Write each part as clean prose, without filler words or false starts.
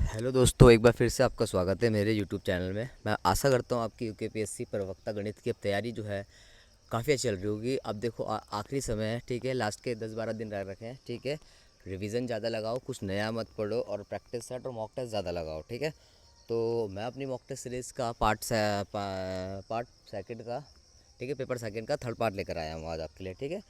Hello दोस्तों, एक बार फिर से आपका स्वागत है मेरे यूट्यूब चैनल में। मैं आशा करता हूँ आपकी यूकेपीएससी प्रवक्ता गणित की अब तैयारी जो है काफ़ी अच्छी चल रही होगी। अब देखो आखिरी समय है, ठीक है। लास्ट के 10-12 दिन रह रखे हैं, ठीक है। रिवीजन ज़्यादा लगाओ, कुछ नया मत पढ़ो और प्रैक्टिस सेट और मॉक टेस्ट ज़्यादा लगाओ, ठीक है। तो मैं अपनी मॉक टेस्ट सीरीज़ का पार्ट सेकंड का, ठीक है, पेपर सेकंड का थर्ड पार्ट लेकर आया हूँ आज आपके लिए, ठीक है।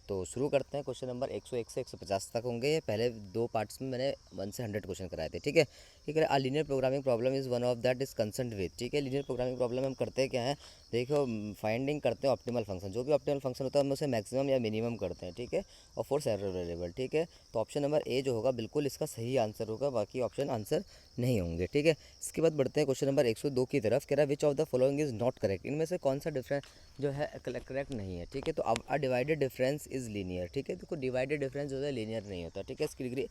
तो शुरू करते हैं। क्वेश्चन नंबर 101 से 150 तक होंगे। ये पहले दो पार्ट्स में मैंने 1 से 100 क्वेश्चन कराए थे, ठीक है। ठीक है। A linear programming problem is one of that is concern with, ठीक है। लीनियर प्रोग्रामिंग प्रॉब्लम हम करते क्या है, देखो, फाइंडिंग करते हैं ऑप्टिमल फंक्शन। जो भी ऑप्टिमल फंक्शन होता है हम उसे मैक्सिमम या मिनिमम करते हैं, ठीक है। और फोर्स एरर वेरिएबल, ठीक है। तो ऑप्शन नंबर ए जो होगा बिल्कुल इसका सही आंसर होगा, बाकी ऑप्शन आंसर नहीं होंगे, ठीक है। इसके बाद बढ़ते हैं क्वेश्चन नंबर 102 की तरफ। कह रहा है विच of the following is not correct, इनमें से कौन सा डिफरेंस जो है करेक्ट नहीं है, ठीक है। तो अब अ डिवाइडेड डिफरेंस इज लीनियर, ठीक है। देखो, डिवाइडेड डिफरेंस जो है लीनियर नहीं होता, ठीक है। इसकी डिग्री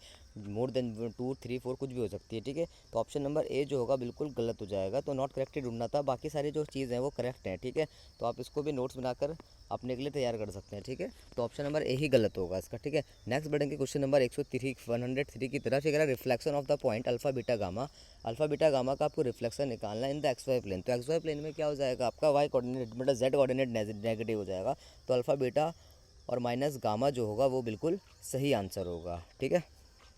मोर देन 2, 3, 4 कुछ भी हो सकती है, ठीक है। तो ऑप्शन नंबर ए जो होगा बिल्कुल गलत हो जाएगा। तो नॉट करेक्ट ही ढूंढना था, बाकी सारी जो चीज़ हैं वो करेक्ट हैं, ठीक है। तो आप इसको भी नोट्स बनाकर अपने के लिए तैयार कर सकते हैं, ठीक है। तो ऑप्शन नंबर ए ही गलत होगा इसका, ठीक है। नेक्स्ट बढ़ेंगे क्वेश्चन नंबर 103 की तरफ। ये reflection of the point alpha beta gamma. Alpha beta gamma का आपको रिफ्लेक्शन निकालना है in the X Y plane. तो एक्स वाई प्लेन में क्या हो जाएगा, आपका वाई कोऑर्डिनेट मतलब जेड कोऑर्डिनेट नेगेटिव हो जाएगा। तो अल्फा बीटा और माइनस गामा जो होगा वो बिल्कुल सही आंसर होगा, ठीक है।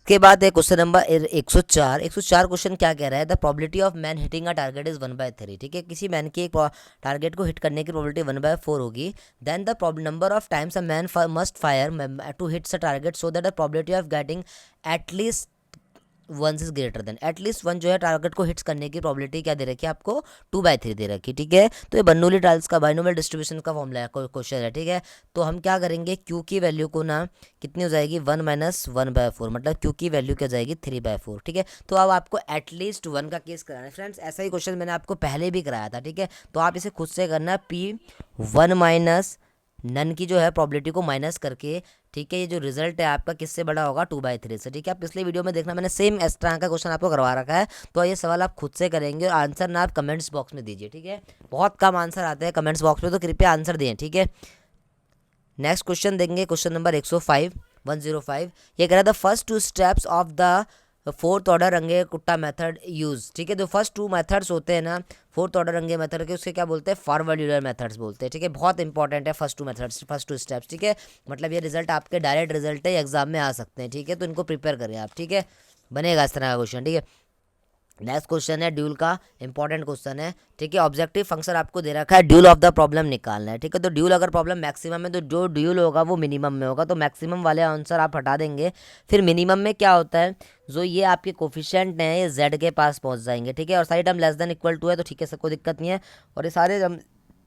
के बाद है क्वेश्चन नंबर 104 क्वेश्चन क्या कह रहा है, the probability of man hitting a target is 1/3, ठीक है। किसी मैन की एक टारगेट को हिट करने की प्रोबेबिलिटी 1/4 होगी। Then the number of times a man must fire to hits a target so that the probability of getting at least 1 is greater than at least 1 जो है टारगेट को हिट्स करने की प्रोबेबिलिटी क्या दे रखी है आपको 2/3 दे रखी, ठीक है। तो ये बर्नौली टाइल्स का बाइनोमियल डिस्ट्रीब्यूशन का फॉर्मूला है, क्वेश्चन है, ठीक है। तो हम क्या करेंगे, क्यू की वैल्यू को ना कितनी हो जाएगी 1 - 1/4, मतलब क्यू की वैल्यू क्या जाएगी 3/4, ठीक है। तो अब आपको एटलीस्ट 1 का केस कराना है फ्रेंड्स। ऐसा ही क्वेश्चन मैंने आपको पहले भी कराया था, ठीक है। तो आप इसे खुद से करना, P1 माइनस नन की जो है प्रोबेबिलिटी को माइनस करके, ठीक है। ये जो रिजल्ट है आपका किससे बड़ा होगा 2/3 से, ठीक है। आप पिछले वीडियो में देखना, मैंने सेम इस तरह का क्वेश्चन आपको करवा रखा है। तो ये सवाल आप खुद से करेंगे और आंसर ना आप कमेंट्स बॉक्स में दीजिए, ठीक है। बहुत कम आंसर आते हैं कमेंट्स बॉक्स में, तो कृपया आंसर दें, ठीक है। नेक्स्ट क्वेश्चन देंगे, क्वेश्चन नंबर 105। ये कह रहा है the first 2 steps of the fourth order Runge Kutta method use, ठीक है। जो फर्स्ट 2 मेथड्स होते हैं ना फोर्थ ऑर्डर रंगे मेथड के, उसके क्या बोलते हैं, फॉरवर्ड यूलर मेथड्स बोलते हैं, ठीक है। बहुत इंपॉर्टेंट है फर्स्ट 2 मेथड्स, फर्स्ट 2 स्टेप्स, ठीक है। मतलब ये रिजल्ट आपके डायरेक्ट रिजल्ट है, एग्जाम में आ सकते हैं, ठीक है। तो इनको प्रिपेयर करें आप, ठीक है। बनेगा इस तरह का क्वेश्चन, ठीक है। नेक्स्ट क्वेश्चन है ड्यूल का, इंपॉर्टेंट क्वेश्चन है, ठीक है। ऑब्जेक्टिव फंक्शन आपको दे रखा है, ड्यूल ऑफ द प्रॉब्लम निकालना है, ठीक है। तो ड्यूल अगर प्रॉब्लम मैक्सिमम है तो जो ड्यूल होगा वो मिनिमम में होगा, तो मैक्सिमम वाले आंसर आप हटा देंगे। फिर मिनिमम में क्या होता है, जो ये आपके कोफिशिएंट हैं ये जेड के पास पहुंच जाएंगे, ठीक है। और सारी term less than equal to है तो ठीक है, सबको दिक्कत नहीं है। और ये सारे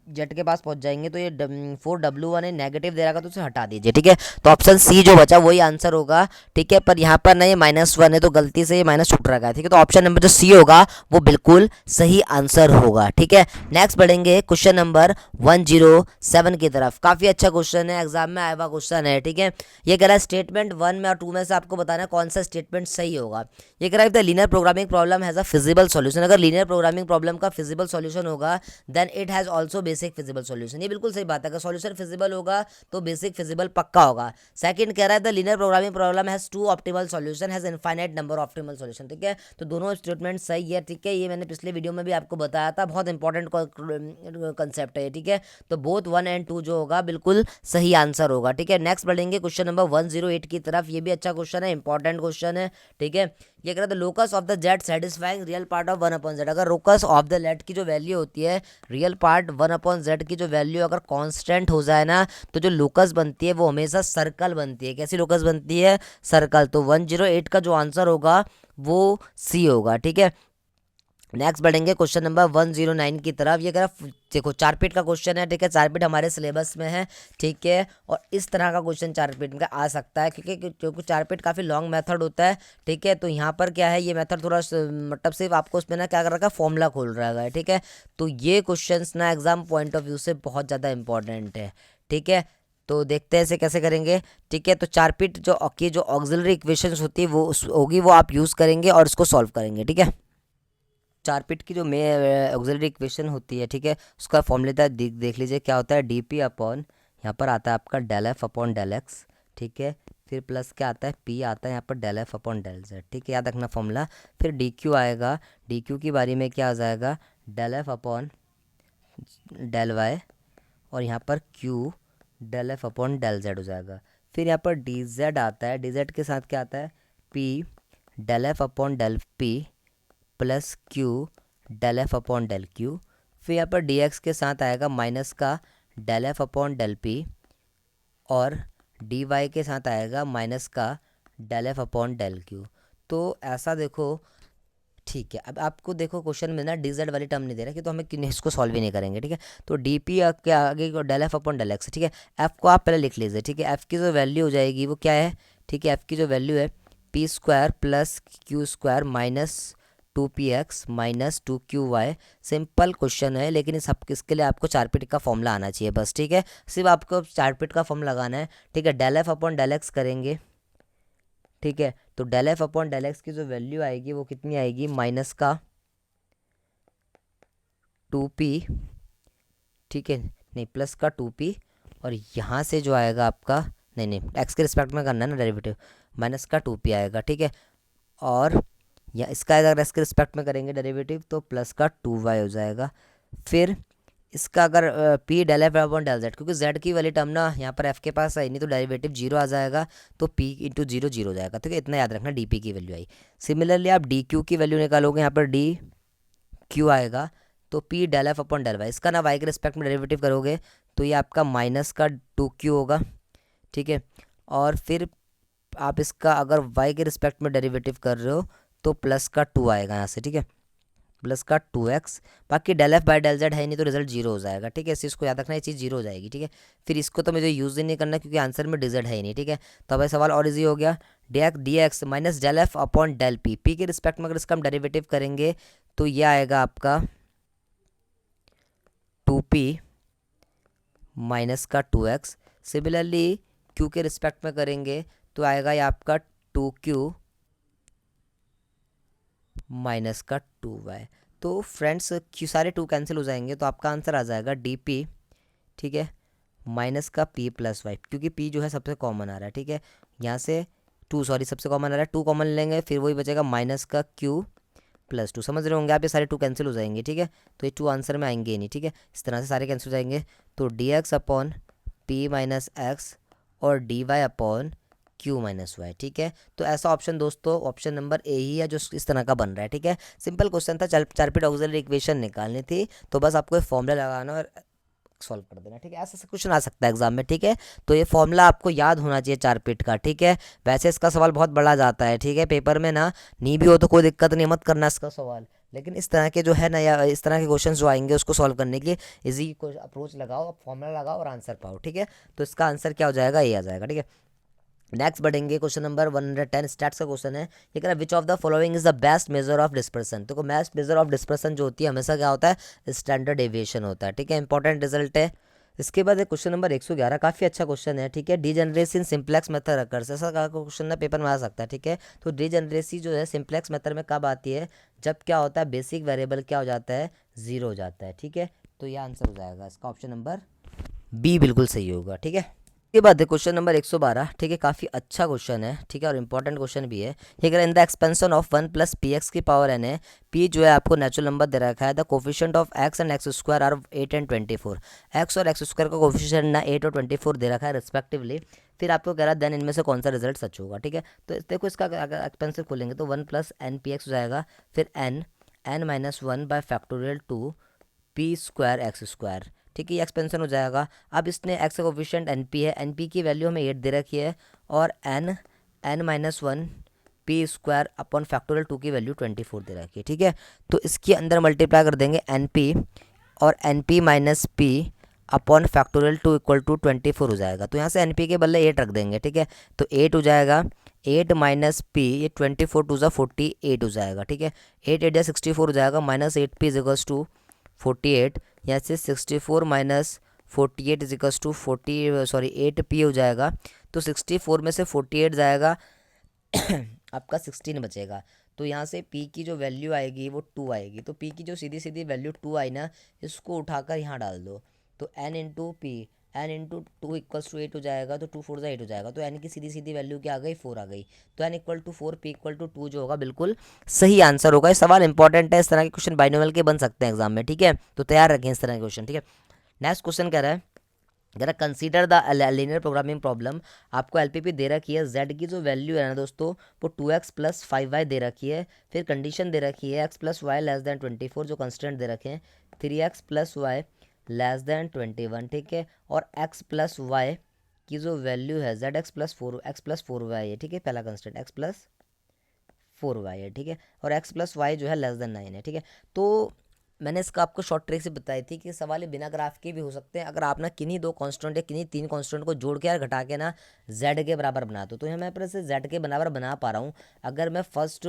जेड के पास पहुंच जाएंगे। तो ये 4W1 है, नेगेटिव दे रखा तो उसे हटा दीजिए, ठीक है। तो ऑप्शन सी जो बचा वही आंसर होगा, ठीक है। पर यहाँ पर ना ये -1 है तो गलती से ये माइनस छूट रखा है, ठीक है। तो ऑप्शन नंबर जो सी होगा वो बिल्कुल सही आंसर होगा, ठीक है। नेक्स्ट बढ़ेंगे क्वेश्चन नंबर 107 की तरफ। काफी अच्छा क्वेश्चन है, एग्जाम में आया हुआ क्वेश्चन है, ठीक है। ये कह रहा है स्टेटमेंट 1 में और 2 में से आपको बताना है कौन सा स्टेटमेंट सही होगा। ये कह रहा है the linear programming problem has a feasible solution. अगर लीनियर प्रोग्रामिंग प्रॉब्लम का फिजिबल सॉल्यूशन होगा then it has also basic feasible solution. ये बिल्कुल सही बात है, अगर सॉल्यूशन फिजिबल होगा तो बेसिक फिजिबल पक्का होगा। सेकंड कह रहा है the linear programming problem has 2 optimal solution has infinite number of optimal solution, ठीक है। तो दोनों स्टेटमेंट सही है, ठीक है। ये मैंने पिछले वीडियो में भी आपको बताया था, बहुत इंपॉर्टेंट कंसेप्ट है, ठीक है। तो बोथ 1 और 2 जो होगा बिल्कुल सही आंसर होगा, ठीक है। नेक्स्ट बढ़ेंगे क्वेश्चन नंबर 108 की तरफ। ये भी अच्छा क्वेश्चन है, इंपॉर्टेंट क्वेश्चन है, ठीक है। ये कह रहा है the locus of the Z satisfying real part of 1/z। अगर लोकस ऑफ द लेट की जो वैल्यू होती है, रियल पार्ट 1/z की जो वैल्यू अगर कांस्टेंट हो जाए ना, तो जो लोकस बनती है वो हमेशा सर्कल बनती है। कैसी लोकस बनती है, सर्कल। तो 108 का जो आंसर होगा वो सी होगा, ठीक है। नेक्स्ट बढ़ेंगे क्वेश्चन नंबर 109 की तरफ। ये कह रहा देखो चारपीट का क्वेश्चन है, ठीक है। चारपीट हमारे सिलेबस में है, ठीक है। और इस तरह का क्वेश्चन चारपीट में आ सकता है क्योंकि चारपीट काफ़ी लॉन्ग मेथड होता है, ठीक है। तो यहाँ पर क्या है, ये मेथड थोड़ा मतलब सिर्फ आपको उसमें ना क्या कर रखा है, फॉर्मूला खोल रहा है, ठीक है। तो ये क्वेश्चन ना एग्जाम पॉइंट ऑफ व्यू से बहुत ज़्यादा इंपॉर्टेंट है, ठीक है। तो देखते हैं इसे कैसे करेंगे, ठीक है। तो चारपीट जो की जो ऑक्सिलरी इक्वेशंस होती है वो होगी, वो आप यूज़ करेंगे और इसको सॉल्व करेंगे, ठीक है। चारपीट की जो ऑक्सिलरी इक्वेशन होती है, ठीक है, उसका फॉर्मूला देख लीजिए क्या होता है, dp अपॉन यहाँ पर आता है आपका del f upon del x, ठीक है। फिर प्लस क्या आता है, पी आता है यहाँ पर del F upon del Z, ठीक है, याद रखना फॉर्मूला। फिर डी क्यू आएगा, डी क्यू की बारी में क्या आ जाएगा, del F upon del Y, और यहाँ पर Q del F upon del Z हो जाएगा। फिर यहाँ पर डी जेड आता है, डी जेड के साथ क्या आता है, P del F upon del P plus Q del F upon del Q. फिर यहाँ पर डी एक्स के साथ आएगा माइनस का del F upon del P, और डी वाई के साथ आएगा माइनस का del F upon del Q. तो ऐसा देखो, ठीक है। अब आपको देखो क्वेश्चन में ना डी जेड वाली टर्म नहीं दे रहा कि, तो हमें इसको सॉल्व ही नहीं करेंगे, ठीक है। तो डी पी के आगे del F upon del X, ठीक है। एफ को आप पहले लिख लीजिए, ठीक है। एफ की जो वैल्यू हो जाएगी वो क्या है, ठीक है, एफ की जो वैल्यू है P square plus Q square minus 2px minus 2qy। Simple question है, लेकिन इसके लिए आपको चारपीट का फॉर्मूला आना चाहिए बस, ठीक है। सिर्फ आपको चारपीट का फॉर्मूला लगाना है, ठीक है। Del F upon del X करेंगे, ठीक है। तो del F upon del X की जो वैल्यू आएगी वो कितनी आएगी, माइनस का 2p, ठीक है, नहीं प्लस का 2p, और यहाँ से जो आएगा आपका, नहीं नहीं एक्स के रिस्पेक्ट में करना है ना डेरिवेटिव, माइनस का 2p आएगा, ठीक है। और या इसका अगर एक्स के रिस्पेक्ट में करेंगे डेरिवेटिव तो प्लस का 2y हो जाएगा। फिर इसका अगर P del F upon del Z, क्योंकि जेड की वाली टर्म ना यहाँ पर एफ के पास आई नहीं, तो डेरिवेटिव जीरो आ जाएगा, तो पी इंटू जीरो जीरो हो जाएगा, ठीक है। इतना याद रखना, डी पी की वैल्यू आई। सिमिलरली आप डी क्यू की वैल्यू निकालोगे, यहाँ पर डी क्यू आएगा, तो P del F upon del Y, इसका ना वाई के रिस्पेक्ट में डेरिवेटिव करोगे तो ये आपका माइनस का 2q होगा, ठीक है। और फिर आप इसका अगर वाई के रिस्पेक्ट में डेरिवेटिव कर रहे हो तो प्लस का 2 आएगा यहाँ से, ठीक है, प्लस का 2x। बाकी del F by del Z है नहीं तो रिजल्ट जीरो हो जाएगा, ठीक है। इस चीज़ को याद रखना, ये चीज़ जीरो हो जाएगी, ठीक है। फिर इसको तो मुझे यूज़ ही नहीं करना क्योंकि आंसर में डिजेड है ही नहीं, ठीक है। तो अब सवाल और इजी हो गया, D X minus del F upon del P, P के रिस्पेक्ट में अगर इसका हम डेरिवेटिव करेंगे तो ये आएगा आपका 2p माइनस का 2x। सिमिलरली q के रिस्पेक्ट में करेंगे तो आएगा ये आपका 2q माइनस का 2y। तो फ्रेंड्स क्यू सारे 2 कैंसिल हो जाएंगे, तो आपका आंसर आ जाएगा डी, ठीक है, माइनस का p प्लस वाई, क्योंकि p जो है सबसे कॉमन आ रहा है, ठीक है। यहाँ से 2 सॉरी सबसे कॉमन आ रहा है, 2 कॉमन लेंगे, फिर वही बचेगा माइनस का q प्लस 2, समझ रहे होंगे आप, ये सारे 2 कैंसिल हो जाएंगे, ठीक है। तो ये 2 आंसर में आएंगे ही नहीं, ठीक है। इस तरह से सारे कैंसिल हो जाएंगे, तो D X upon P minus X और D Y upon Q minus Y, ठीक है। तो ऐसा ऑप्शन दोस्तों ऑप्शन नंबर ए ही है जो इस तरह का बन रहा है, ठीक है। सिंपल क्वेश्चन था, चारपीट ऑक्सिलरी इक्वेशन निकालनी थी, तो बस आपको फॉर्मूला लगाना और सॉल्व कर देना, ठीक है। ऐसा क्वेश्चन आ सकता है एग्जाम में, ठीक है। तो ये फॉर्मूला आपको याद होना चाहिए चारपीट का, ठीक है। वैसे इसका सवाल बहुत बड़ा जाता है, ठीक है, पेपर में ना नहीं भी हो तो कोई दिक्कत नहीं, मत करना इसका सवाल, लेकिन इस तरह के जो है ना, या इस तरह के क्वेश्चन जो आएंगे उसको सॉल्व करने के लिए इजी अप्रोच लगाओ, फॉर्मूला लगाओ और आंसर पाओ, ठीक है। तो इसका आंसर क्या हो जाएगा, ये आ जाएगा, ठीक है। नेक्स्ट बढ़ेंगे, क्वेश्चन नंबर 110 स्टैट्स का क्वेश्चन है। ये कह रहा है विच of the following is the best measure of dispersion. देखो बेस्ट मेजर ऑफ डिस्पर्सन जो होती है हमेशा क्या होता है, स्टैंडर्ड डेविएशन होता है, ठीक है, इंपॉर्टेंट रिजल्ट है। इसके बाद क्वेश्चन नंबर 111, काफ़ी अच्छा क्वेश्चन है, ठीक है। डीजेनरेसी इन सिंप्लेक्स मेथड अकर्स, ऐसा क्वेश्चन ना पेपर में आ सकता है, ठीक है। तो डीजेनरेसी जो है सिंप्लेक्स मेथड में कब आती है, जब क्या होता है, बेसिक वेरिएबल क्या हो जाता है, जीरो हो जाता है, ठीक है। तो यह आंसर हो जाएगा इसका ऑप्शन नंबर बी बिल्कुल सही होगा, ठीक है। ये बात है क्वेश्चन नंबर 112, ठीक है, काफ़ी अच्छा क्वेश्चन है, ठीक है, और इंपॉर्टेंट क्वेश्चन भी है। ये कह in the expansion of 1 plus P X की पावर एन है, पी जो है आपको नेचुरल नंबर दे रखा है, the coefficient of X and X square are 8 and 24, X और एक्स स्क्वायर का कोफिशिएंट ना 8 और 24 दे रखा है रिस्पेक्टिवली। फिर आपको कह रहा है देन इनमें से कौन सा रिजल्ट सच होगा, ठीक है। तो देखो इसका अगर एक्सपेंसिव खोलेंगे तो 1 प्लस एन पी एक्स हो जाएगा, फिर N minus 1 by factorial 2 P square X square, ठीक है, ये एक्सपेंशन हो जाएगा। अब इसने एक्स का कोफिशिएंट एन पी है, एन पी की वैल्यू हमें 8 दे रखी है, और N minus 1 P square upon factorial 2 की वैल्यू 24 दे रखी है, ठीक है। तो इसके अंदर मल्टीप्लाई कर देंगे एन पी और N P minus P upon factorial 2 equal to 24 हो जाएगा। तो यहाँ से एन पी के बदले 8 रख देंगे, ठीक है। तो 8 हो जाएगा, 8 माइनस पी, ये 24 टू ज़ा 48 हो जाएगा, ठीक है। 8 8 या 64 हो जाएगा, माइनस 8 पी इजिकल्स टू 48, यहाँ से 64 माइनस 48 इजिकल्स टू 8 पी हो जाएगा। तो 64 में से 48 जाएगा आपका 16 बचेगा। तो यहाँ से p की जो वैल्यू आएगी वो 2 आएगी, तो p की जो सीधी सीधी वैल्यू 2 आई ना, इसको उठाकर यहाँ डाल दो, तो n into P N into 2 equals to 8 हो जाएगा, तो 2 4 8 हो जाएगा, तो एन की सीधी सीधी वैल्यू क्या आ गई, 4 आ गई। तो N equal to 4, P equal to 2 जो होगा बिल्कुल सही आंसर होगा। ये सवाल इंपॉर्टेंट है, इस तरह के क्वेश्चन बाइनोमियल के बन सकते हैं एग्जाम में, ठीक है, तो तैयार रखें इस तरह के क्वेश्चन, ठीक है। नेक्स्ट क्वेश्चन कह रहा है, जरा consider the linear programming problem. आपको एलपीपी दे रखी है, जेड की जो वैल्यू है ना दोस्तों वो 2x प्लस 5y दे रखी है, फिर कंडीशन दे रखी है x plus Y less than 24, जो कंस्टेंट दे रखे हैं 3x plus Y less then 21, ठीक है, और x प्लस वाई की जो वैल्यू है Z X plus four Y है, ठीक है, पहला कंस्टेंट x प्लस 4y है, ठीक है, और x प्लस वाई जो है लेस देन 9 है, ठीक है। तो मैंने इसका आपको शॉर्ट ट्रिक से बताई थी कि सवाल ये बिना ग्राफ के भी हो सकते हैं, अगर आप ना किन्हीं 2 कांस्टेंट या किन्हीं 3 कांस्टेंट को जोड़ के या घटा के ना z के बराबर बना दो, तो यहाँ मैं पर से z के बराबर बना पा रहा हूँ। अगर मैं फर्स्ट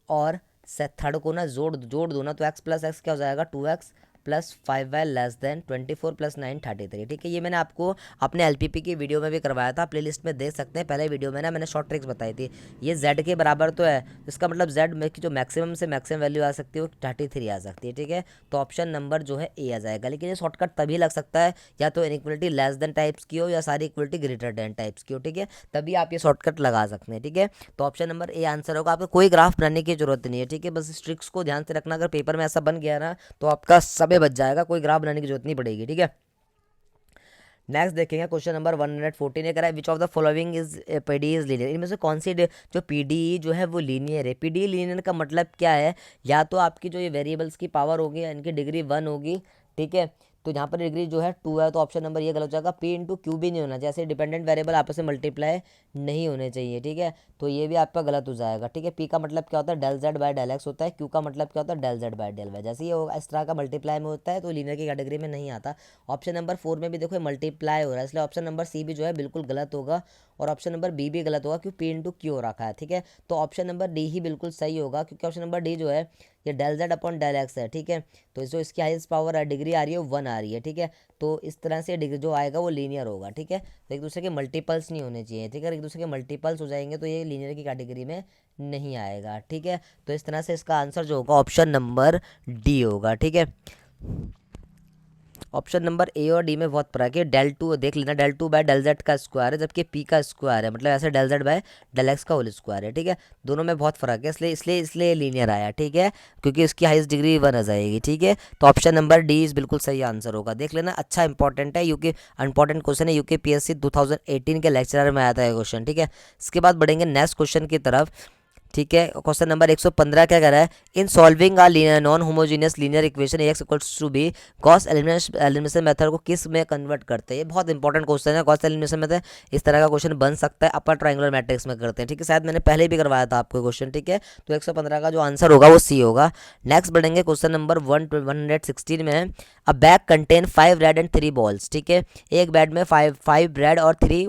और थर्ड को ना जोड़ दूँ ना, तो x प्लस एक्स क्या हो जाएगा, 2x plus 5y less than 24 plus 9 33, ठीक है। ये मैंने आपको अपने एलपीपी की वीडियो में भी करवाया था, प्लेलिस्ट में देख सकते हैं। पहले वीडियो में ना मैंने शॉर्ट ट्रिक्स बताई थी। ये z के बराबर तो है, इसका मतलब z में की जो मैक्सिमम से मैक्सिमम वैल्यू आ सकती है वो 33 आ सकती है, ठीक है। तो ऑप्शन नंबर जो है ए आ जाएगा। लेकिन ये शॉर्टकट तभी लग सकता है या तो इनइक्वलिटी लेस देन टाइप्स की हो या सारी इक्वलिटी ग्रेटर देन टाइप्स की हो, ठीक है, तभी आप ये शॉर्टकट लगा सकते हैं, ठीक है। तो ऑप्शन नंबर ए आंसर होगा। आपको कोई ग्राफ बनाने की जरूरत नहीं है, ठीक है, बस इस ट्रिक्स को ध्यान से रखना। अगर पेपर में ऐसा बन गया ना तो आपका समय बच जाएगा, कोई ग्राफ बनाने की जरूरत नहीं पड़ेगी, ठीक है। नेक्स्ट देखेंगे क्वेश्चन नंबर 114 करा है, विच of the following is PD is linear. इनमें से कौन सी जो पीडी जो है वो लीनियर है। पीडी लीनियर का मतलब क्या है, या तो आपकी जो ये वेरिएबल्स की पावर होगी इनकी डिग्री 1 होगी, ठीक है, तो यहाँ पर डिग्री जो है 2 है, तो ऑप्शन नंबर ये गलत हो जाएगा। पी इंटू क्यू भी नहीं होना, जैसे डिपेंडेंट वेरिएबल आपस में मल्टीप्लाई नहीं होने चाहिए, ठीक है, तो ये भी आपका गलत हो जाएगा, ठीक है। पी का मतलब क्या होता है, del Z by del X होता है, क्यू का मतलब क्या होता है, del Z by del Y. जैसे ये इस तरह का मल्टीप्लाई में होता है तो लीनियर की कैटेगरी में नहीं आता। ऑप्शन नंबर 4 में भी देखो मल्टीप्लाई हो रहा है, इसलिए ऑप्शन नंबर सी भी जो है बिल्कुल गलत होगा, और ऑप्शन नंबर बी भी गलत होगा क्योंकि पी इंटू क्यू हो रखा है, ठीक है। तो ऑप्शन नंबर डी ही बिल्कुल सही होगा, क्योंकि ऑप्शन नंबर डी जो है ये del Z upon del X है, ठीक है। तो जो इसकी हाईएस्ट पावर है डिग्री आ रही है वो 1 आ रही है, ठीक है। तो इस तरह से डिग्री जो आएगा वो लीनियर होगा, ठीक है। तो एक दूसरे के मल्टीपल्स नहीं होने चाहिए, ठीक है, अगर एक दूसरे के मल्टीपल्स हो जाएंगे तो ये लीनियर की कैटेगरी में नहीं आएगा, ठीक है। तो इस तरह से इसका आंसर जो होगा ऑप्शन नंबर डी होगा, ठीक है। ऑप्शन नंबर ए और डी में बहुत फर्क है। डेल टू देख लेना, del two by del Z का स्क्वायर है, जबकि पी का स्क्वायर है, मतलब ऐसे del Z by del X का होल स्क्वायर है, ठीक है। दोनों में बहुत फर्क है, इसलिए लीनियर आया, ठीक है, क्योंकि इसकी हाईएस्ट डिग्री 1 आ जाएगी, ठीक है। तो ऑप्शन नंबर डी इज बिल्कुल सही आंसर होगा। देख लेना, अच्छा इंपॉर्टेंट है, यूके इंपॉर्टेंट क्वेश्चन है, यूके पीएससी 2018 के लेक्चरर में आया था ये क्वेश्चन, ठीक है। इसके बाद बढ़ेंगे नेक्स्ट क्वेश्चन की तरफ, ठीक है। क्वेश्चन नंबर 115 क्या कह रहा है, in solving a non homogeneous linear equation X equals to B, Gauss elimination method को किस में कन्वर्ट करते हैं। ये बहुत इंपॉर्टेंट क्वेश्चन है। गॉस एलिमिनेशन मेथड इस तरह का क्वेश्चन बन सकता है, अपर ट्रायंगुलर मैट्रिक्स में करते हैं, ठीक है, शायद मैंने पहले भी करवाया था आपको क्वेश्चन, ठीक है। तो 115 का जो आंसर होगा वो सी होगा। नेक्स्ट बढ़ेंगे क्वेश्चन नंबर 116 में है, a bag contain 5 red and 3 balls, ठीक है, एक बैग में 5 रेड और 3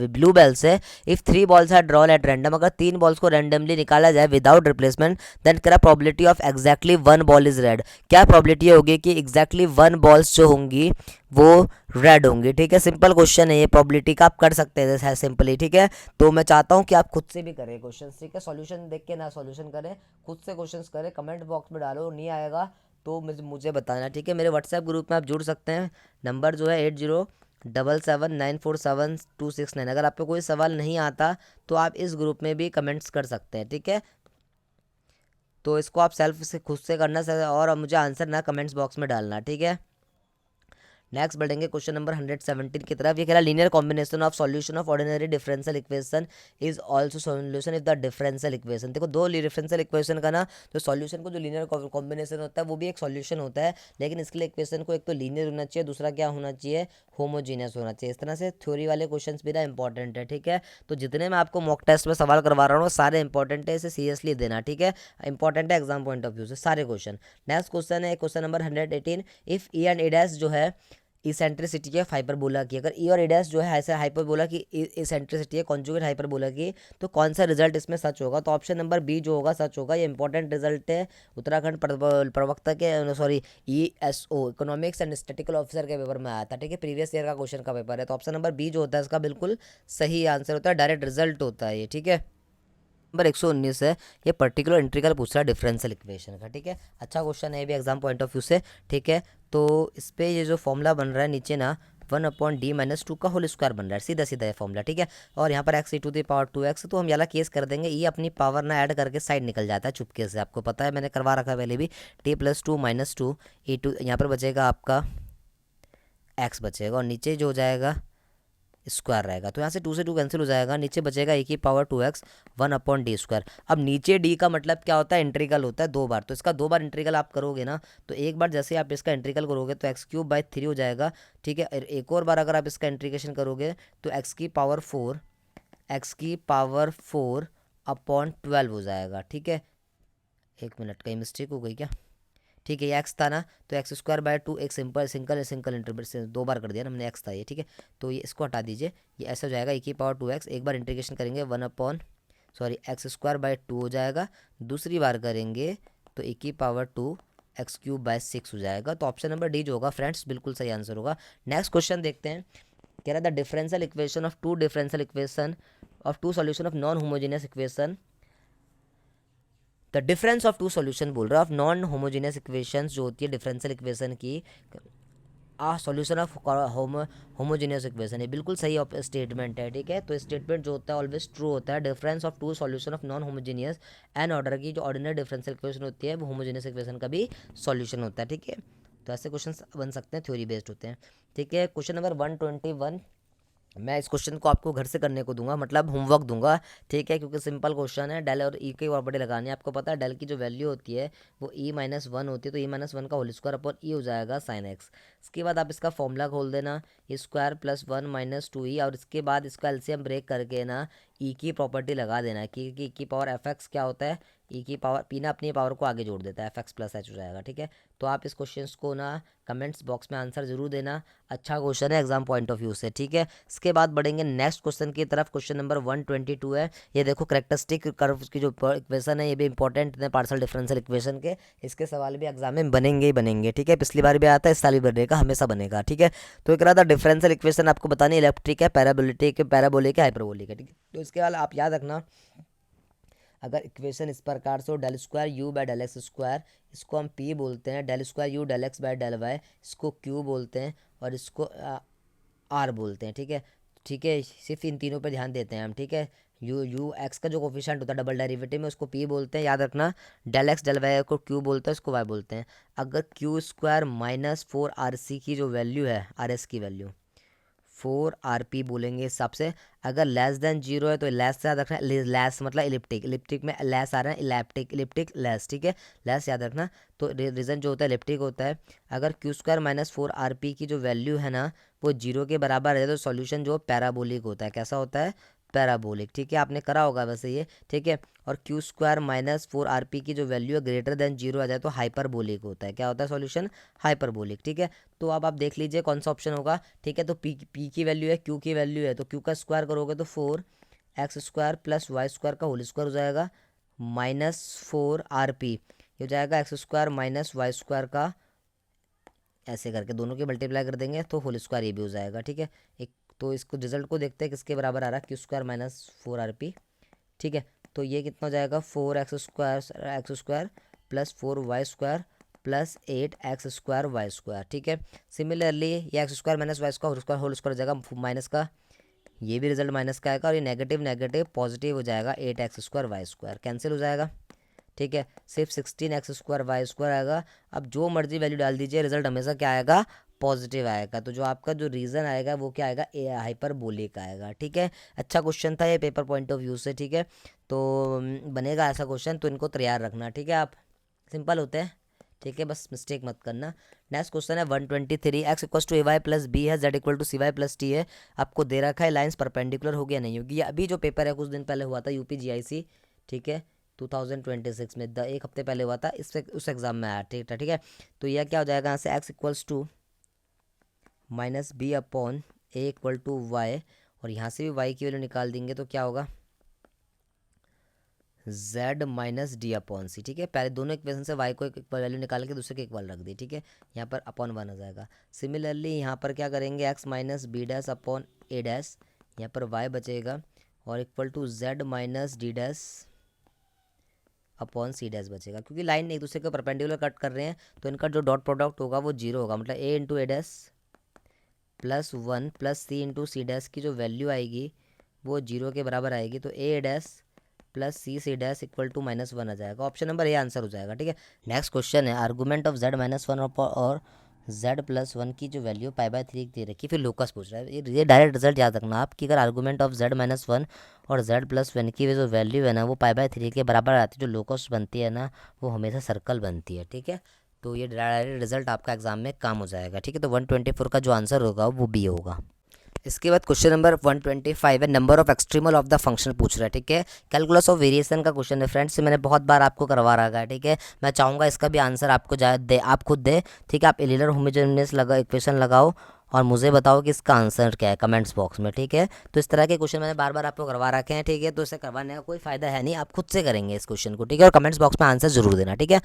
ब्लू बेल्स है। If 3 balls are drawn at random, अगर 3 बॉल्स को रैंडमली निकाला जाए विदाउट रिप्लेसमेंट, देन क्या probability of exactly 1 ball is red. क्या प्रोबेबिलिटी होगी कि एग्जैक्टली 1 बॉल्स जो होंगी वो रेड होंगी, ठीक है। सिंपल क्वेश्चन है ये, प्रोबेबिलिटी का आप कर सकते हैं जैसे सिंपली, ठीक है। तो मैं चाहता हूँ कि आप खुद से भी करें क्वेश्चन, ठीक है, सॉल्यूशन देख के ना सॉल्यूशन करें, खुद से क्वेश्चन करें, कमेंट बॉक्स में डालो, नहीं आएगा तो मुझे बताना, ठीक है। मेरे व्हाट्सएप ग्रुप में आप जुड़ सकते हैं, नंबर जो है 8077947269। अगर आपको कोई सवाल नहीं आता तो आप इस ग्रुप में भी कमेंट्स कर सकते हैं, ठीक है। तो इसको आप सेल्फ से खुद से करना और मुझे आंसर ना कमेंट्स बॉक्स में डालना, ठीक है। नेक्स्ट बढ़ेंगे क्वेश्चन नंबर 117 की तरफ। ये कह रहा है linear combination of solution of ordinary differential equation is also solution if the differential equation. देखो दो डिफरेंशियल इक्वेशन का ना जो सॉल्यूशन को जो लीनियर कॉम्बिनेशन होता है वो भी एक सॉल्यूशन होता है, लेकिन इसके लिए इक्वेशन को एक तो लीनियर होना चाहिए, दूसरा क्या होना चाहिए, होमोजीनियस होना चाहिए। इस तरह से थ्योरी वाले क्वेश्चन भी ना इंपॉर्टेंट है, ठीक है। तो जितने मैं आपको मॉक टेस्ट में सवाल करवा रहा हूँ सारे इंपॉर्टेंट है, इसे सीरियसली देना, ठीक है, इंपॉर्टेंट है एग्जाम पॉइंट ऑफ व्यू से सारे क्वेश्चन। नेक्स्ट क्वेश्चन है question number 118, if E and A dash जो है इसेंट्रिसिटी है हाइपरबोला की, अगर ई और ए डैश जो है ऐसे हाइपरबोला की इसेंट्रिसिटी है कॉन्जुगेट हाइपरबोला की, तो कौन सा रिजल्ट इसमें सच होगा। तो ऑप्शन नंबर बी जो होगा सच होगा। ये इंपॉर्टेंट रिजल्ट है, उत्तराखंड प्रवक्ता के sorry ESO economics and statistical officer के पेपर में आया था, ठीक है, प्रीवियस ईयर का क्वेश्चन का पेपर है। तो ऑप्शन नंबर बी जो होता है इसका बिल्कुल सही आंसर होता है, डायरेक्ट रिजल्ट होता है ये, ठीक है। नंबर 119 है, ये पर्टिकुलर इंटीग्रल पूछ रहा है डिफरेंशियल इक्वेशन का, ठीक है, अच्छा क्वेश्चन है ये भी एग्जाम पॉइंट ऑफ व्यू से, ठीक है। तो इस पर ये जो फॉर्मूला बन रहा है नीचे ना 1/d-2 का होल स्क्वायर बन रहा है, सीधा सीधा ये फॉर्मूला, ठीक है। और यहाँ पर X E to the power 2x, तो हम ये वाला केस कर देंगे, ये अपनी पावर ना ऐड करके साइड निकल जाता है चुपके से, आपको पता है मैंने करवा रखा है पहले भी। t+2 - 2 e2, यहाँ पर बचेगा आपका x बचेगा, और नीचे जो हो जाएगा स्क्वायर रहेगा, तो यहाँ से 2 से 2 कैंसिल हो जाएगा, नीचे बचेगा e की पावर 2x 1/d²। अब नीचे d का मतलब क्या होता है, इंट्रीगल होता है 2 बार, तो इसका 2 बार इंट्रीगल आप करोगे ना, तो एक बार जैसे आप इसका इंट्रीगल करोगे तो x³/3 हो जाएगा, ठीक है। एक और बार अगर आप इसका इंट्रीगेशन करोगे तो x⁴/12 हो जाएगा, ठीक है। एक मिनट, कहीं मिस्टेक हो गई क्या, ठीक है। ये एक्स था ना, तो x²/2 एक सिंगल इंटरवल से 2 बार कर दिया ना मैंने, एक्स था ये, ठीक है। तो ये इसको हटा दीजिए, ये ऐसा हो जाएगा e⁴ एक बार इंटीग्रेशन करेंगे x²/2 हो जाएगा, दूसरी बार करेंगे तो e⁴x³/6 हो जाएगा। तो ऑप्शन नंबर डी जो होगा फ्रेंड्स बिल्कुल सही आंसर होगा। नेक्स्ट क्वेश्चन देखते हैं, कह रहा था differential equation of two solution of non homogeneous equation, the difference of two solution बोल रहा है ऑफ नॉन होमोजेनियस इक्वेशंस, जो होती है डिफरेंशियल इक्वेशन की, सॉल्यूशन ऑफ होमोजेनियस इक्वेशन है, बिल्कुल सही स्टेटमेंट है, ठीक है। तो स्टेटमेंट जो होता है ऑलवेज ट्रू होता है। Difference of two solution of non homogeneous and order की जो ऑर्डिनरी डिफरेंशियल इक्वेशन होती है वो होमोजेनियस इक्वेशन का भी सॉल्यूशन होता है, ठीक है। तो ऐसे क्वेश्चन बन सकते हैं, थ्योरी बेस्ड होते हैं, ठीक है। क्वेश्चन नंबर 121, मैं इस क्वेश्चन को आपको घर से करने को दूंगा, मतलब होमवर्क दूंगा, ठीक है, क्योंकि सिंपल क्वेश्चन है। डेल और ई की प्रॉपर्टी लगानी है, आपको पता है डेल की जो वैल्यू होती है वो e-1 होती है, तो e-1 का होल स्क्वायर अपॉन ई हो जाएगा sin x। इसके बाद आप इसका फॉर्मूला खोल देना, e² + 1 - 2e, और इसके बाद इसका एलसीएम ब्रेक करके ना ई की प्रॉपर्टी लगा देना कि ई की पावर fx क्या होता है, ई की पावर पी ना अपनी पावर को आगे जोड़ देता है, fx + h हो जाएगा, ठीक है। तो आप इस क्वेश्चन को ना कमेंट्स बॉक्स में आंसर जरूर देना, अच्छा क्वेश्चन है एग्जाम पॉइंट ऑफ व्यू से, ठीक है। इसके बाद बढ़ेंगे नेक्स्ट क्वेश्चन की तरफ। क्वेश्चन नंबर 122 है, ये देखो करेक्टरिस्टिक कर्व की जो इक्वेशन है ये भी इंपॉर्टेंट है पार्शियल डिफरेंशियल इक्वेशन के, इसके सवाल भी एग्जाम में बनेंगे ही बनेंगे, ठीक है। पिछली बार भी आया था, इस साल भी बनेगा, हमेशा बनेगा, ठीक है। तो एक रहा था डिफरेंशियल इक्वेशन आपको बतानी, इलेक्ट्रिक है, पैराबोलिक है, हाइपरबोलिक है, ठीक है। तो इसके बाद आप याद रखना, अगर इक्वेशन इस प्रकार से हो, del²u/del x², इसको हम p बोलते हैं, del²u/del x/del y, इसको q बोलते हैं, और इसको r बोलते हैं, ठीक है, ठीक है। सिर्फ इन तीनों पर ध्यान देते हैं हम, ठीक है। यू एक्स का जो कोफिशिएंट होता है डबल डेरिवेटिव में, उसको p बोलते हैं, याद रखना। del x del y को q बोलते हैं, उसको y बोलते हैं। अगर q² - 4rc की जो वैल्यू है, rs की वैल्यू 4rp बोलेंगे इस हिसाब से, अगर लेस देन 0 है तो लेस से याद रखना, लेस मतलब इलिप्टिक में लेस आ रहा है, इलिप्टिक लेस, ठीक है, लेस याद रखना। तो रीजन जो होता है इलिप्टिक होता है। अगर q² - 4rp की जो वैल्यू है ना वो 0 के बराबर है, तो सॉल्यूशन जो पैराबोलिक होता है, कैसा होता है, पैराबोलिक, ठीक है, आपने करा होगा वैसे ये, ठीक है। और q² - 4rp की जो वैल्यू है ग्रेटर देन 0 आ जाए तो हाइपरबोलिक होता है, क्या होता है सॉल्यूशन, हाइपरबोलिक, ठीक है। तो अब आप देख लीजिए कौन सा ऑप्शन होगा, ठीक है। तो p की वैल्यू है, q की वैल्यू है, तो q का स्क्वायर करोगे तो 4x² + y² का होल स्क्वायर हो जाएगा -4rp, ये हो जाएगा x² - y² का, ऐसे करके दोनों के मल्टीप्लाई कर देंगे तो होल स्क्वायर ये भी हो जाएगा, ठीक है। एक तो इसको रिजल्ट को देखते हैं किसके बराबर आ रहा है, q² - 4rp, ठीक है। तो ये कितना हो जाएगा, 4x² + 4y² + 8x²y², ठीक है। सिमिलरली ये x² - y² होल स्क्वायर हो जाएगा माइनस का, ये भी रिजल्ट माइनस का आएगा, और ये नेगेटिव नेगेटिव पॉजिटिव हो जाएगा, 8x²y² कैंसिल हो जाएगा, ठीक है। सिर्फ 16x² आएगा। अब जो मर्जी वैल्यू डाल दीजिए, रिजल्ट हमेशा क्या आएगा, पॉजिटिव आएगा। तो जो आपका जो रीज़न आएगा वो क्या आएगा, ए हाइपरबोलिक आएगा, ठीक है। अच्छा क्वेश्चन था ये पेपर पॉइंट ऑफ व्यू से, ठीक है। तो बनेगा ऐसा क्वेश्चन, तो इनको तैयार रखना, ठीक है। आप सिंपल होते हैं, ठीक है, बस मिस्टेक मत करना। नेक्स्ट क्वेश्चन है 123, x = ay + b है, z = cy + t है, आपको दे रखा है लाइंस परपेंडिकुलर होगी या नहीं होगी। अभी जो पेपर है कुछ दिन पहले हुआ था UPGIC, ठीक है, 2026 में, एक हफ्ते पहले हुआ था, इस उस एग्जाम में आया, ठीक है, ठीक है। तो यह क्या हो जाएगा, यहाँ से x = -b/a = y, और यहाँ से भी y की वैल्यू निकाल देंगे तो क्या होगा, z - d/c, ठीक है। पहले दोनों इक्वेशन से y को एक वैल्यू निकाल के दूसरे के इक्वल रख दी, ठीक है। यहाँ पर /1 आ जाएगा। सिमिलरली यहाँ पर क्या करेंगे, x - b'/a', यहाँ पर y बचेगा, और = z - d'/c' बचेगा, क्योंकि लाइन एक दूसरे के परपेंडिकुलर कट कर रहे हैं, तो इनका जो डॉट प्रोडक्ट होगा वो 0 होगा, मतलब a × a' plus 1 plus C into C dash की जो वैल्यू आएगी वो 0 के बराबर आएगी, तो A dash plus C dash equal to -1 आ जाएगा। ऑप्शन नंबर ए आंसर हो जाएगा। ठीक है, नेक्स्ट क्वेश्चन है आर्गूमेंट ऑफ z-1 और z+1 की जो वैल्यू π/3 दे रखी, फिर लोकस पूछ रहा है। ये डायरेक्ट रिजल्ट याद रखना आप कि अगर आर्गूमेंट ऑफ z-1 और z+1 की जो वैल्यू है ना वो π/3 के बराबर आती है, जो लोकस बनती है ना वो हमेशा सर्कल बनती है। ठीक है, तो ये डायरेक्ट रिजल्ट आपका एग्जाम में काम हो जाएगा। ठीक है, तो 124 का जो आंसर होगा वो बी होगा। इसके बाद क्वेश्चन नंबर 125 है, number of extremal of the function पूछ रहा है। ठीक है, कैलकुलस ऑफ वेरिएशन का क्वेश्चन है फ्रेंड्स, मैंने बहुत बार आपको करवा रखा है। ठीक है, मैं चाहूँगा इसका भी आंसर आपको आप खुद दे। ठीक है, आप एलिलर होमोजेनियस इक्वेशन लगाओ और मुझे बताओ कि इसका आंसर क्या है कमेंट्स बॉक्स में। ठीक है, तो इस तरह के क्वेश्चन मैंने बार बार आपको करवा रखे हैं। ठीक है, तो इसे करवाने का कोई फायदा है नहीं, आप खुद से करेंगे इस क्वेश्चन को। ठीक है, और कमेंट्स बॉक्स में आंसर जरूर देना। ठीक है,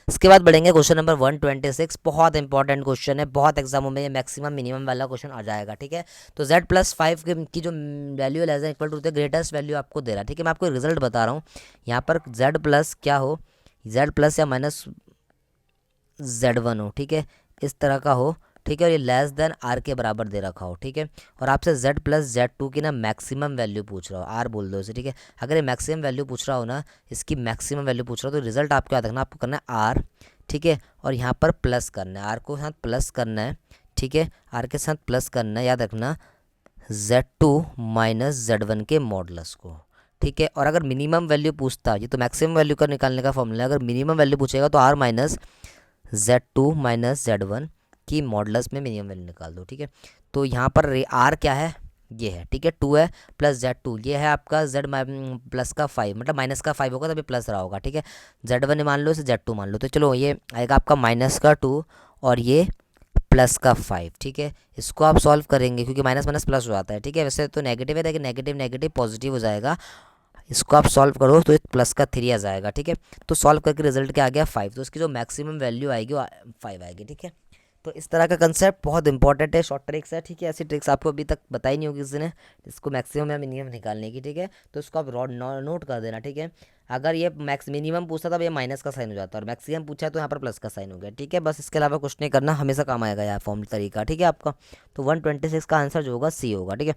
इसके बाद बढ़ेंगे क्वेश्चन नंबर 126, बहुत इंपॉर्टेंट क्वेश्चन है, बहुत एग्जामों में ये मैक्सिमम मिनिमम वाला क्वेश्चन आ जाएगा। ठीक है, तो z+5 की जो वैल्यू less than equal to greatest value आपको दे रहा है। ठीक है, मैं आपको रिजल्ट बता रहा हूँ, यहाँ पर z+ क्या हो, z+ या -z1 हो। ठीक है, इस तरह का हो। ठीक है, और ये लेस देन आर के बराबर दे रखा हो। ठीक है, और आपसे z+z2 की ना मैक्सिमम वैल्यू पूछ रहा हो, आर बोल दो इसे। ठीक है, अगर ये मैक्सिमम वैल्यू पूछ रहा हो ना, इसकी मैक्सिमम वैल्यू पूछ रहा हो, तो रिजल्ट आपको याद रखना, आपको करना है आर। ठीक है, और यहाँ पर प्लस करना है, आर को साथ प्लस करना है। ठीक है, आर के साथ प्लस करना है, याद रखना z2 -z1 के मॉडुलस को। ठीक है, और अगर मिनिमम वैल्यू पूछता, ये तो मैक्सिमम वैल्यू का निकालने का फॉर्मूला है, अगर मिनिमम वैल्यू पूछेगा तो r -z2 -z1 की मॉडुलस में मिनिमम वैल्यू निकाल दो। ठीक है, तो यहाँ पर आर क्या है, ये है। ठीक है, 2 है प्लस z2, ये है आपका z प्लस का 5, मतलब माइनस का 5 होगा तभी प्लस रहा होगा। ठीक है, z1 मान लो, इसे z2 मान लो, तो चलो ये आएगा आपका -2 और ये +5। ठीक है, इसको आप सॉल्व करेंगे क्योंकि माइनस माइनस प्लस हो जाता है। ठीक है, वैसे तो नेगेटिव है लेकिन नेगेटिव नेगेटिव पॉजिटिव हो जाएगा, इसको आप सॉल्व करो तो +3 आ जाएगा। ठीक है, तो सॉल्व करके रिजल्ट क्या आ गया 5, तो इसकी जो मैक्सिमम वैल्यू आएगी वो 5 आएगी। ठीक है, तो इस तरह का कंसेप्ट बहुत इंपॉर्टेंट है, शॉर्ट ट्रिक्स है। ठीक है, ऐसी ट्रिक्स आपको अभी तक बताई नहीं होगी किसी ने, इसको मैक्सिमम या मिनिमम निकालने की। ठीक है, तो इसको आप नोट कर देना। ठीक है, अगर ये मिनिमम पूछता था तो ये माइनस का साइन हो जाता है, और मैक्सिमम पूछा है तो यहाँ पर प्लस का साइन हो गया। ठीक है, बस इसके अलावा कुछ नहीं करना, हमेशा काम आएगा यह फॉर्म तरीका। ठीक है आपका, तो 126 का आंसर जो होगा सी होगा। ठीक है,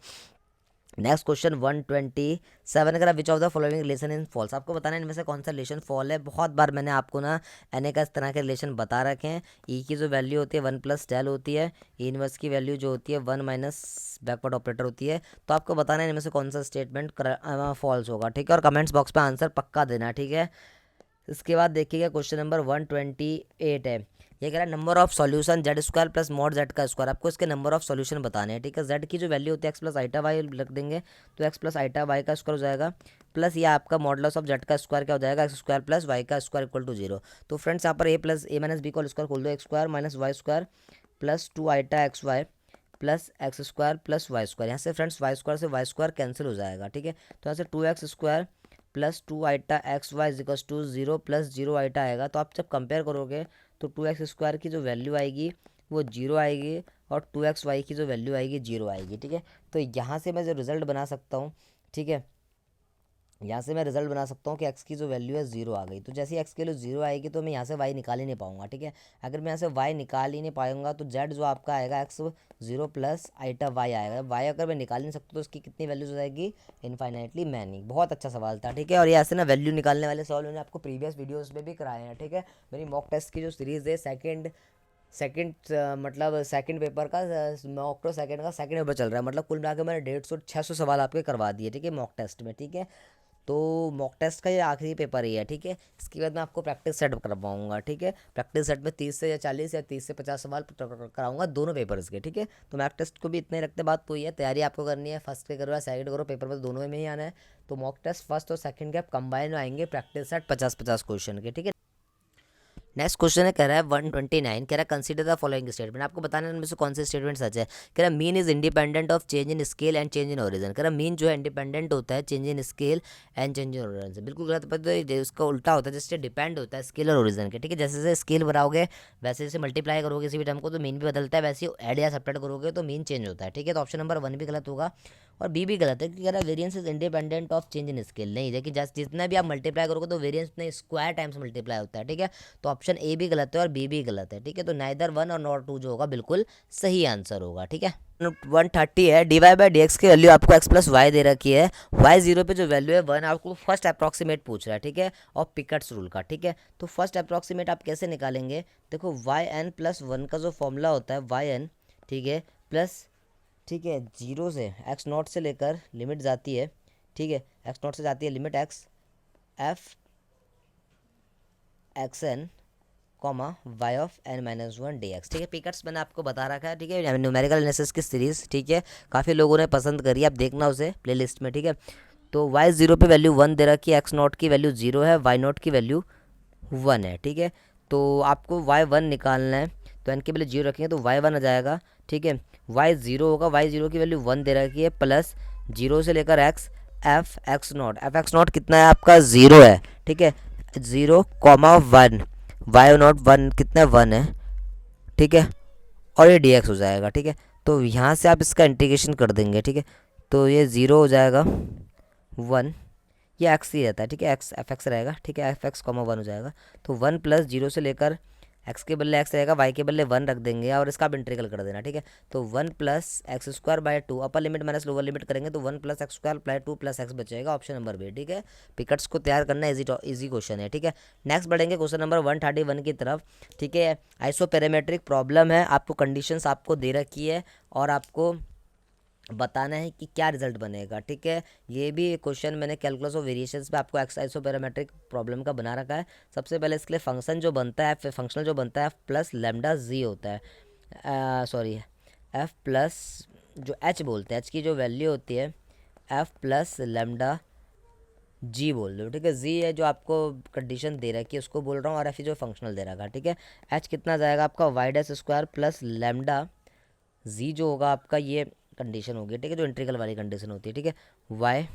नेक्स्ट क्वेश्चन 127 का, which of the following relation in false, आपको बताना है इनमें से कौन सा रिलेशन फॉल है। बहुत बार मैंने आपको ना एन का इस तरह के रिलेशन बता रखे हैं। ई की जो वैल्यू होती है 1 + डेल होती है, ई इनवर्स की वैल्यू जो होती है 1 - बैकवर्ड ऑपरेटर होती है। तो आपको बताना है इनमें से कौन सा स्टेटमेंट फॉल्स होगा। ठीक है, और कमेंट्स बॉक्स पर आंसर पक्का देना। ठीक है, इसके बाद देखिएगा क्वेश्चन नंबर 128 है, ये कह रहा है number of solution z² plus mod z का स्क्वायर, आपको इसके नंबर ऑफ सॉल्यूशन बताने हैं। ठीक है, z की जो वैल्यू होती है x + i y रख देंगे, तो x + i y का स्क्वायर हो जाएगा, प्लस ये आपका मॉडुलस ऑफ z का स्क्वायर क्या हो जाएगा, x² प्लस y का स्क्वायर इक्वल टू 0। तो फ्रेंड्स यहाँ पर a + a - b को स्क्वायर खोल दो, x² - y² plus 2 i xy plus x² plus y², यहाँ से फ्रेंड्स y² से y² कैंसिल हो जाएगा। ठीक है, तो यहाँ से 2x² plus 2 i xy equals to 0 plus 0 i आएगा। तो आप जब कंपेयर करोगे तो 2x² की जो वैल्यू आएगी वो 0 आएगी, और 2xy की जो वैल्यू आएगी 0 आएगी। ठीक है, तो यहाँ से मैं जो रिजल्ट बना सकता हूँ, ठीक है, यहाँ से मैं रिजल्ट बना सकता हूँ कि x की जो वैल्यू है 0 आ गई। तो जैसे ही x की वैल्यू 0 आएगी तो मैं यहाँ से y निकाल ही नहीं पाऊंगा। ठीक है, अगर मैं यहाँ से y निकाल ही नहीं पाऊंगा तो z जो आपका आएगा x0 प्लस i y आएगा। y अगर मैं निकाल नहीं सकता तो उसकी कितनी वैल्यूज हो जाएगी, इनफाइनाइटली मैनी। बहुत अच्छा सवाल था। ठीक है, और ये ऐसे ना वैल्यू निकालने वाले सवाल मैंने आपको प्रीवियस वीडियोज़ में भी कराए हैं। ठीक है, मेरी मॉक टेस्ट की जो सीरीज़ है सेकेंड मतलब सेकंड पेपर का मॉक टेस्ट सेकंड का सेकंड पेपर चल रहा है, मतलब कुल मिला के मैंने 150-600 सवाल आपके करवा दिए। ठीक है, मॉक टेस्ट में। ठीक है, तो मॉक टेस्ट का ये आखिरी पेपर ही है। ठीक है, इसके बाद मैं आपको प्रैक्टिस सेट करवाऊंगा। ठीक है, प्रैक्टिस सेट में 30 से या 40 या 30 से 50 सवाल कराऊंगा दोनों पेपर्स के। ठीक है, तो मॉक टेस्ट को भी इतने रखते बात तो ये है, तैयारी आपको करनी है, फर्स्ट के करो या सेकंड करो, पेपर में दोनों में ही आना है। तो मॉक टेस्ट फर्स्ट और सेकंड के आप कंबाइन आएंगे, प्रैक्टिस सेट 50-50 क्वेश्चन के। ठीक है, नेक्स्ट क्वेश्चन है, कह रहा है 129, कह रहा है कंसीडर द फॉलोइंग स्टेटमेंट, आपको बताना है इनमें से कौन से स्टेटमेंट सच है। कह रहा है mean is independent of change in scale and change in origin, कह रहा है मीन जो है इंडिपेंडेंट होता है change in scale and change in origin से, बिल्कुल गलत बात है, उसका उल्टा होता है, जिससे डिपेंड होता है स्केल और ओरिजिन के। ठीक है, जैसे जैसे स्केल बढ़ाओगे वैसे जैसे मल्टीप्लाई करोगे किसी भी टर्म को तो मीन भी बदलता है, वैसे ऐड या सब्ट्रैक्ट करोगे तो मीन चेंज होता है। ठीक है, तो ऑप्शन नंबर 1 भी गलत होगा और बी भी गलत है, क्योंकि कह रहा है variance is independent of change in scale, नहीं देखिए जितना भी आप मल्टीप्लाई करोगे तो वेरियंस उतने स्क्वायर टाइम्स मल्टीप्लाई होता है। ठीक है, तो ऑप्शन ए भी गलत है और बी भी गलत है, ठीक है। तो नाइदर 1 और नॉट 2 जो होगा बिल्कुल सही आंसर होगा, ठीक है। 130 है, dy बाई डी एक्स की वैल्यू आपको x प्लस वाई दे रखी है, y जीरो पे जो वैल्यू है 1 आपको फर्स्ट अप्रॉक्सीमेट पूछ रहा है, ठीक है, और पिकट्स रूल का, ठीक है। तो फर्स्ट अप्रॉक्सीमेट आप कैसे निकालेंगे, देखो वाई एन प्लस 1 का जो फॉर्मूला होता है वाई एन, ठीक है, प्लस, ठीक है, जीरो से एक्स नॉट से लेकर लिमिट जाती है, ठीक है, एक्स नॉट से जाती है limit X F X N comma Y of N minus one D X, ठीक है। पिकट्स मैंने आपको बता रखा है, ठीक है, न्यूमेरिकल एनालिसिस की सीरीज़, ठीक है, काफ़ी लोगों ने पसंद करी, आप देखना उसे प्लेलिस्ट में, ठीक है। तो वाई जीरो पे वैल्यू 1 दे रखी है, एक्स नॉट की वैल्यू 0 है, वाई नॉट की वैल्यू 1 है, ठीक है। तो आपको वाई 1 निकालना है, तो एन के पहले 0 रखेंगे तो वाई 1 आ जाएगा, ठीक है। वाई 0 होगा, वाई 0 की वैल्यू 1 दे रखी है, प्लस 0 से लेकर एक्स एफ एक्स नॉट कितना है आपका 0 है, ठीक है, 0 कॉमा 1, वाई नॉट 1 कितना है 1 है, ठीक है, और ये डी एक्स हो जाएगा, ठीक है। तो यहाँ से आप इसका इंटीग्रेशन कर देंगे, ठीक है, तो ये 0 हो जाएगा 1, ये एक्स ही रहता है, ठीक है, एक्स एफ एक्स रहेगा, ठीक है, एफ एक्स कॉमा 1 हो जाएगा। तो 1 प्लस 0 से लेकर एक्स के बदले एक्स रहेगा, वाई के बदले 1 रख देंगे और इसका आप इंटीग्रल कर देना, ठीक है। तो 1 plus x square by 2, upper limit minus lower limit करेंगे तो 1 plus x square by 2 plus x बचेगा, ऑप्शन नंबर बी, ठीक है। पिकट्स को तैयार करना इजी क्वेश्चन है, ठीक है। नेक्स्ट बढ़ेंगे क्वेश्चन नंबर 131 की तरफ, ठीक है। आइसोपेरामेट्रिक प्रॉब्लम है, आपको कंडीशंस आपको दे रखी है और आपको बताना है कि क्या रिजल्ट बनेगा, ठीक है। ये भी क्वेश्चन मैंने कैलकुलस ऑफ वेरिएशंस पे आपको आइसोपेरामेट्रिक प्रॉब्लम का बना रखा है। सबसे पहले इसके लिए फंक्शन जो बनता है, फंक्शनल जो बनता है एफ प्लस लेमडा जी होता है, सॉरी एफ प्लस जो एच बोलते हैं, एच की जो वैल्यू होती है एफ प्लस लेमडा जी बोल दो, ठीक है। जी है जो आपको कंडीशन दे रखी है उसको बोल रहा हूँ, और एफ जो फंक्शनल दे रखा है, ठीक है। एच कितना जाएगा आपका Y dash square plus lambda G जो होगा आपका ये कंडीशन होगी, ठीक है, जो इंटीग्रल वाली कंडीशन होती है, ठीक है, वाई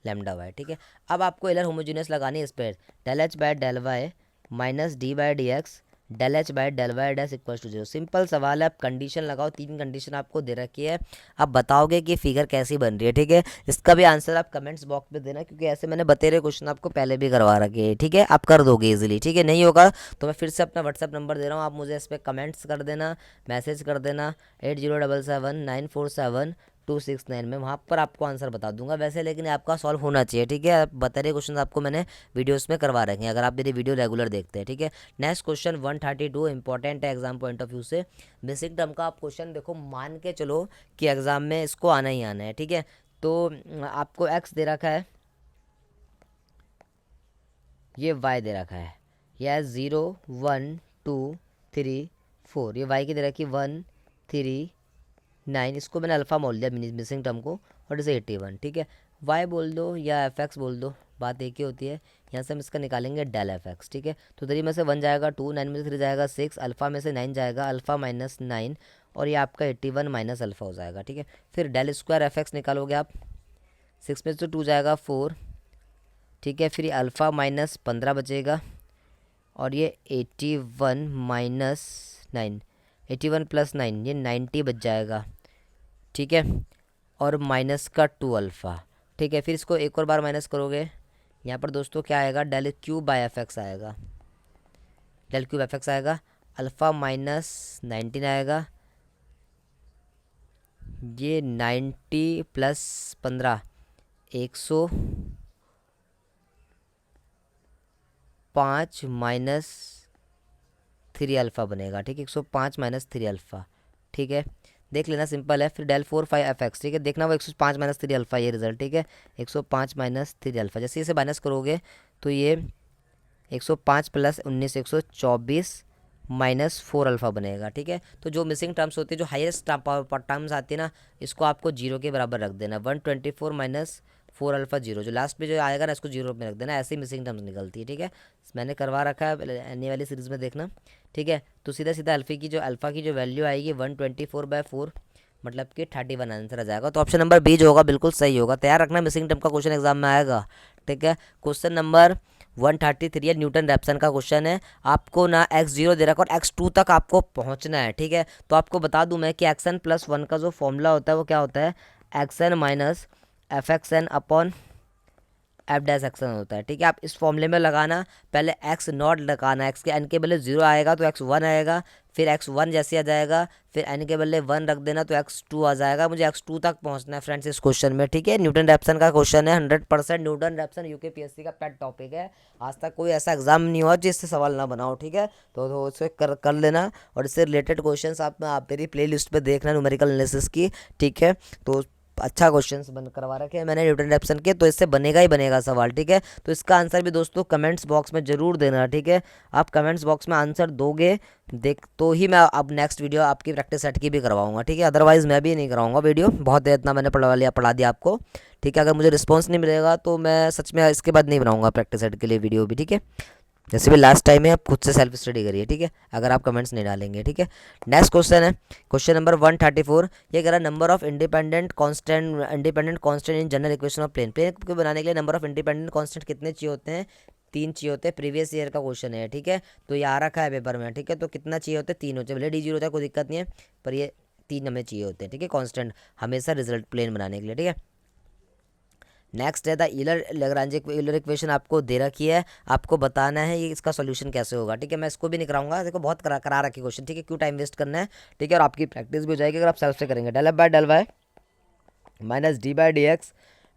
लेमडा वाई, ठीक है। अब आपको एलर होमोजीनियस लगानी है इस पर, del H by del Y minus D by D X del H by del Y dash equal to 0। Simple सवाल है, आप कंडीशन लगाओ, 3 कंडीशन आपको दे रखी है, आप बताओगे कि फिगर कैसी बन रही है, ठीक है। इसका भी आंसर आप कमेंट्स बॉक्स में देना, क्योंकि ऐसे मैंने बतेरे क्वेश्चन आपको पहले भी करवा रखे हैं, ठीक है, आप कर दोगे इजीली, ठीक है। नहीं होगा तो मैं फिर से अपना व्हाट्सअप नंबर दे रहा हूँ, आप मुझे इस पर कमेंट्स कर देना, मैसेज कर देना 8077947269 में, वहाँ पर आपको आंसर बता दूंगा वैसे, लेकिन आपका सॉल्व होना चाहिए, ठीक है। बतेरे क्वेश्चन आपको मैंने वीडियोस में करवा रखे हैं अगर आप मेरी वीडियो रेगुलर देखते हैं, ठीक है। नेक्स्ट क्वेश्चन 132 इंपॉर्टेंट है एग्जाम पॉइंट ऑफ व्यू से, बेसिक टर्म का आप क्वेश्चन देखो, मान के चलो कि एग्जाम में इसको आना ही आना है, ठीक है। तो आपको एक्स दे रखा है, ये वाई दे रखा है, यह 0 1 2 3 4, ये वाई की दे रखी 1 3 9, इसको मैंने अल्फ़ा बोल दिया मिसिंग टर्म को, और इसे 81, ठीक है। वाई बोल दो या एफ एक्स बोल दो, बात एक ही होती है। यहाँ से हम इसका निकालेंगे डेल एफ एक्स, ठीक है। तो 3 में से 1 जाएगा 2, 9 में से 3 जाएगा 6, अल्फ़ा में से 9 जाएगा, अल्फ़ा माइनस 9, और ये आपका 81 माइनस अल्फ़ा हो जाएगा, ठीक है। फिर डेल स्क्वायर एफ एक्स निकालोगे आप, 6 में से 2 जाएगा 4, ठीक है। फिर अल्फ़ा माइनस 15 बचेगा, और ये 81 माइनस 9, 81 प्लस 9, ये 90 बच जाएगा, ठीक है, और माइनस का 2 अल्फ़ा, ठीक है। फिर इसको एक और बार माइनस करोगे, यहाँ पर दोस्तों क्या आएगा, del cube by F X आएगा, डेल क्यूब एफ एक्स आएगा, अल्फ़ा माइनस 19 आएगा, ये 90 प्लस 15 105 माइनस 3 अल्फ़ा बनेगा, ठीक है, 105 माइनस 3 अल्फ़ा, ठीक है, देख लेना, सिंपल है। फिर डेल 4 5 एफ एक्स, ठीक है, देखना वो 105 माइनस 3 अल्फ़ा ये रिजल्ट, ठीक है, 105 माइनस 3 अल्फ़ा, जैसे इसे माइनस करोगे तो ये 105 प्लस 19 124 माइनस 4 अल्फ़ा बनेगा, ठीक है। तो जो मिसिंग टर्म्स होती है, जो हाईएस्ट टर्म्स आती है ना, इसको आपको 0 के बराबर रख देना, 124 माइनस 4 अल्फ़ा 0, जो लास्ट पे जो आएगा ना इसको 0 में रख देना, ऐसे ही मिसिंग टर्म्स निकलती है, ठीक है। मैंने करवा रखा है, आने वाली सीरीज़ में देखना, ठीक है। तो सीधा सीधा अल्फ़ा की जो वैल्यू आएगी 124/4, मतलब कि 31 आंसर आ जाएगा। तो ऑप्शन नंबर बी जो होगा बिल्कुल सही होगा, तैयार रखना, मिसिंग टर्म का क्वेश्चन एग्जाम में आएगा, ठीक है। क्वेश्चन नंबर 133 है, न्यूटन रैप्सन का क्वेश्चन है। आपको ना x0 दे रखा और x2 तक आपको पहुंचना है, ठीक है। तो आपको बता दूं मैं कि xn प्लस 1 का जो फॉर्मूला होता है वो क्या होता है, xn minus F X N upon F dash X N होता है, ठीक है। आप इस फॉर्मूले में लगाना, पहले एक्स नॉट लगाना, एक्स के एन के बदले 0 आएगा तो एक्स 1 आएगा, फिर एक्स 1 जैसे आ जाएगा, फिर एन के बदले 1 रख देना तो एक्स 2 आ जाएगा। मुझे एक्स 2 तक पहुंचना है फ्रेंड्स इस क्वेश्चन में, ठीक है। न्यूटन रैप्सन का क्वेश्चन है, 100% न्यूटन रैप्सन यूकेपीएससी का पेट टॉपिक है। आज तक कोई ऐसा एग्जाम नहीं हुआ जिससे सवाल ना बनाओ, ठीक है। तो इसे कर लेना, और इससे रिलेटेड क्वेश्चंस आप मेरी प्ले लिस्ट पर देखना न्यूमेरिकल एनालिसिस की, ठीक है। तो अच्छा क्वेश्चंस बन करवा रखे हैं मैंने न्यूटन रैप्सन के, तो इससे बनेगा ही बनेगा सवाल, ठीक है। तो इसका आंसर भी दोस्तों कमेंट्स बॉक्स में ज़रूर देना, ठीक है। आप कमेंट्स बॉक्स में आंसर दोगे देख तो ही मैं अब नेक्स्ट वीडियो आपकी प्रैक्टिस सेट की भी करवाऊंगा, ठीक है। अदरवाइज़ मैं भी नहीं कराऊंगा वीडियो, बहुत देर इतना मैंने पढ़ा दिया आपको, ठीक है। अगर मुझे रिस्पॉन्स नहीं मिलेगा तो मैं सच में इसके बाद नहीं बनाऊंगा प्रैक्टिस सेट के लिए वीडियो भी, ठीक है। जैसे भी लास्ट टाइम है, आप खुद से सेल्फ स्टडी करिए, ठीक है, अगर आप कमेंट्स नहीं डालेंगे, ठीक है। नेक्स्ट क्वेश्चन है क्वेश्चन नंबर 134। ये कह रहा है number of independent constant in general equation of plane को बनाने के लिए नंबर ऑफ इंडिपेंडेंट कांस्टेंट कितने चाहिए होते हैं? 3 चाहिए होते हैं। प्रीवियस ईयर का क्वेश्चन है, ठीक है। तो ये आ रखा है पेपर में, ठीक है। तो कितना चाहिए होते हैं? 3 होते हैं, भले डी 0 होता है कोई दिक्कत नहीं है, पर ये 3 हमें चाहिए होते हैं, ठीक है, कॉन्स्टेंट हमेशा रिजल्ट प्लेन बनाने के लिए, ठीक है। नेक्स्ट है द ईलर लैग्रांज ईलर इक्वेशन आपको दे रखी है, आपको बताना है ये इसका सॉल्यूशन कैसे होगा, ठीक है। मैं इसको भी नहीं कराऊंगा, देखो बहुत करा रखी क्वेश्चन, ठीक है, क्यों टाइम वेस्ट करना है, ठीक है। और आपकी प्रैक्टिस भी हो जाएगी अगर आप सेल्फ से करेंगे। Del F by del Y minus D by D X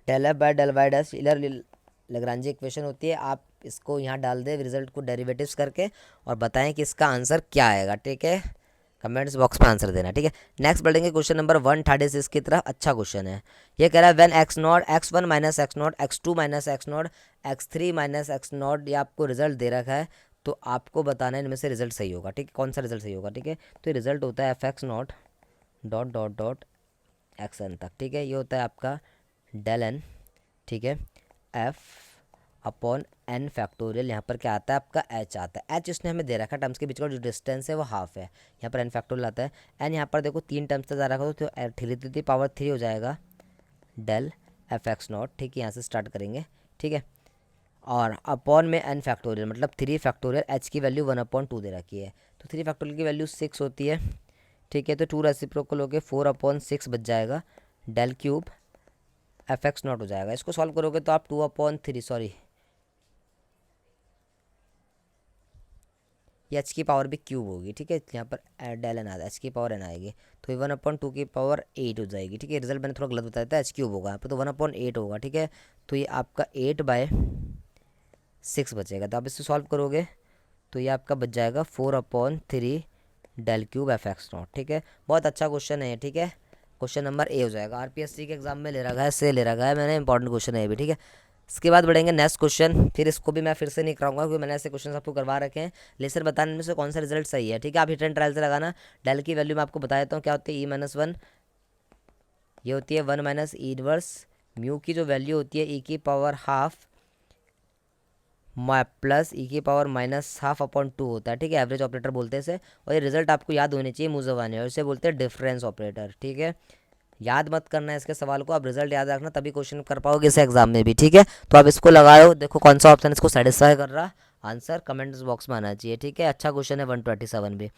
del F by del Y dash Euler Lagrange equation होती है। आप इसको यहाँ डाल दें रिजल्ट को डेरिवेटिव्स करके, और बताएं कि इसका आंसर क्या आएगा, ठीक है। कमेंट्स बॉक्स में आंसर देना, ठीक है। नेक्स्ट बढ़ेंगे क्वेश्चन नंबर 136 की तरफ। अच्छा क्वेश्चन है, ये कह रहा है when x not x 1 minus x not x 2 minus x not x 3 minus x not, ये आपको रिजल्ट दे रखा है, तो आपको बताना है इनमें से रिजल्ट सही होगा, ठीक है, कौन सा रिजल्ट सही होगा, ठीक है। तो ये रिजल्ट होता है F X naught dot dot dot X N तक, ठीक है। ये होता है आपका डेल एन, ठीक है, एफ अपॉन एन फैक्टोरियल, यहाँ पर क्या आता है आपका एच आता है। एच इसने हमें दे रखा है, टर्म्स के बीच का जो डिस्टेंस है वो हाफ है, यहाँ पर एन फैक्टोरियल आता है। एन यहाँ पर देखो 3 टर्म्स तक जा रखा तो 3 पावर 3 हो जाएगा डेल एफ एक्स नॉट, ठीक है। यहाँ से स्टार्ट करेंगे, ठीक है। और अपॉन में एन फैक्टोरियल मतलब 3 फैक्टोरियल, एच की वैल्यू 1/2 दे रखी है, तो 3 फैक्टोरियल की वैल्यू 6 होती है, ठीक है। तो 2 रेसिप्रोकल होकर 4/6 बच जाएगा, del cube F X naught हो जाएगा। इसको सॉल्व करोगे तो आप 2/3 सॉरी ये एच की पावर भी क्यूब होगी, ठीक है। यहाँ पर डेल एन आता एच की पावर एन आएगी, तो ये 1/2 की पावर 8 हो जाएगी, ठीक है। रिजल्ट मैंने थोड़ा गलत बताया था, एच क्यूब होगा यहाँ पर, तो 1/8 होगा, ठीक है। तो ये आपका 8/6 बचेगा। तो आप इससे सॉल्व करोगे तो ये आपका बच जाएगा 4/3 del cube F X naught, ठीक है। बहुत अच्छा क्वेश्चन है, ठीक है। क्वेश्चन नंबर ए हो जाएगा, आरपीएससी के एग्जाम में ले रखा है, से ले रखा है मैंने, इंपॉर्टेंट क्वेश्चन है ये भी, ठीक है। इसके बाद बढ़ेंगे नेक्स्ट क्वेश्चन, फिर इसको भी मैं फिर से नहीं कराऊंगा क्योंकि मैंने ऐसे क्वेश्चन आपको करवा रखे हैं। लेसन बताने में से कौन सा रिजल्ट सही है, ठीक है। आप हिट एंड ट्रायल से लगाना। डेल की वैल्यू मैं आपको बता देता हूँ क्या होती है, E-1, ये होती है 1 माइनस ई इनवर्स म्यू की जो वैल्यू होती है e की पावर हाफ प्लस ई की पावर -12/2 होता है, ठीक है। एवरेज ऑपरेटर बोलते हैं इसे, और ये रिजल्ट आपको याद होने चाहिए मुजवाने, और इसे बोलते हैं डिफरेंस ऑपरेटर, ठीक है। याद मत करना है इसके सवाल को, आप रिजल्ट याद रखना तभी क्वेश्चन कर पाओगे इस एग्जाम में भी, ठीक है। तो आप इसको लगाओ, देखो कौन सा ऑप्शन इसको सेटिस्फाई कर रहा, आंसर कमेंट्स बॉक्स में आना चाहिए, ठीक है। अच्छा क्वेश्चन है 127 भी।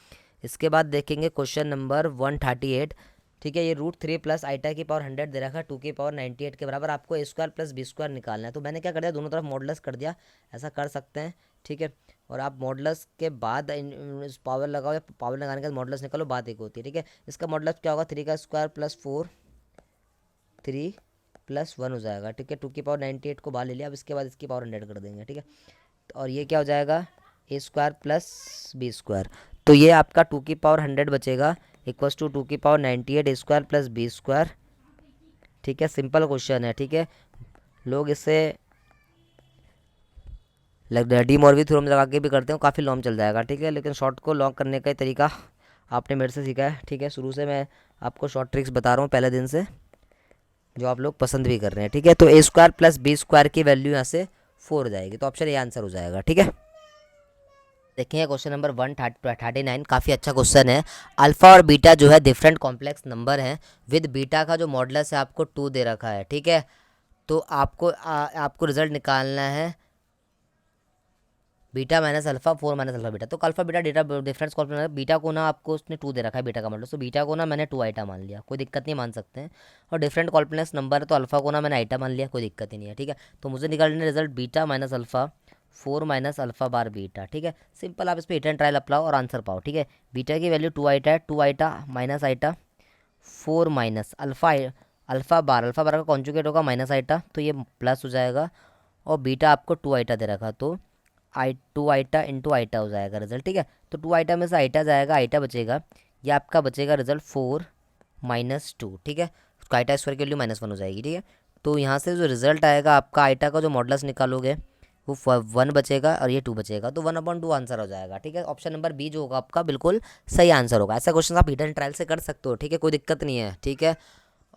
इसके बाद देखेंगे क्वेश्चन नंबर 138, ठीक है। ये √3 प्लस आईटा की पावर 100 दे रखा है, 2 की पावर 98 के बराबर आपको A² प्लस B² निकालना है। तो मैंने क्या कर दिया, दोनों तरफ मॉडुलस कर दिया, ऐसा कर सकते हैं, ठीक है। और आप मॉडुलस के बाद पावर लगाओ, या पावर लगाने के बाद मॉडुलस निकालो, बात एक होती है, ठीक है। इसका मॉडुलस क्या होगा, 3 का स्क्वायर प्लस 4 3 प्लस 1 हो जाएगा, ठीक है। 2 की पावर 98 को बाहर ले लिया, अब इसके बाद इसकी पावर 100 कर देंगे, ठीक है। और ये क्या हो जाएगा, A² प्लस B²। तो ये आपका 2 की पावर 100 बचेगा इक्वल्स टू 2 की पावर 98 A² प्लस B², ठीक है। सिंपल क्वेश्चन है, ठीक है। लोग इससे डी मॉर्वी थ्योरम लगा के भी करते हो, काफ़ी लॉन्ग चल जाएगा, ठीक है। लेकिन शॉर्ट को लॉन्ग करने का ही तरीका आपने मेरे से सीखा है, ठीक है। शुरू से मैं आपको शॉर्ट ट्रिक्स बता रहा हूँ पहले दिन से, जो आप लोग पसंद भी कर रहे हैं, ठीक है। तो A² प्लस B² की वैल्यू यहाँ से 4 हो जाएगी, तो ऑप्शन ए आंसर हो जाएगा, ठीक है। देखेंगे क्वेश्चन नंबर 139, काफ़ी अच्छा क्वेश्चन है। अल्फ़ा और बीटा जो है डिफरेंट कॉम्प्लेक्स नंबर हैं, विद बीटा का जो मॉडुलस है आपको 2 दे रखा है, ठीक है। तो आपको रिजल्ट निकालना है beta minus alpha 4 minus alpha beta. तो alpha beta data difference call करना है। बीटा को ना आपको उसने 2 दे रखा है बीटा का मॉडल, तो बीटा को ना मैंने 2 आइटा मान लिया, कोई दिक्कत नहीं, मान सकते हैं। और डिफरेंट कॉल्पनेस नंबर है तो अल्फा को ना मैंने आइटा मान लिया, कोई दिक्कत ही नहीं है, ठीक है। तो मुझे निकालने result beta minus alpha 4 minus alpha बार बीटा, ठीक है। सिंपल, आप इस पर हिट एंड ट्रायल अप्लाओ और आंसर पाओ, ठीक है। बीटा की वैल्यू 2 आइटा है, 2 iota minus iota 4 minus alpha bar का कॉन्जुगेट होगा माइनस आइटा, तो ये प्लस हो जाएगा। और बीटा आपको 2 आइटा दे रखा, तो 2 आइटा इंटू आइटा हो जाएगा रिजल्ट, ठीक है। तो 2 आइटा में से आइटा जाएगा, आइटा बचेगा, ये आपका बचेगा रिजल्ट 4 माइनस 2, ठीक है। तो आइटा स्क्वायर की वैल्यू -1 हो जाएगी, ठीक है। तो यहाँ से जो रिजल्ट आएगा आपका आइटा का जो मॉडल्स निकालोगे वो 1 बचेगा और ये 2 बचेगा, तो 1/2 आंसर हो जाएगा, ठीक है। ऑप्शन नंबर बी जो होगा आपका बिल्कुल सही आंसर होगा। ऐसा क्वेश्चन आप हिट एंड ट्रायल से कर सकते हो, ठीक है, कोई दिक्कत नहीं है, ठीक है।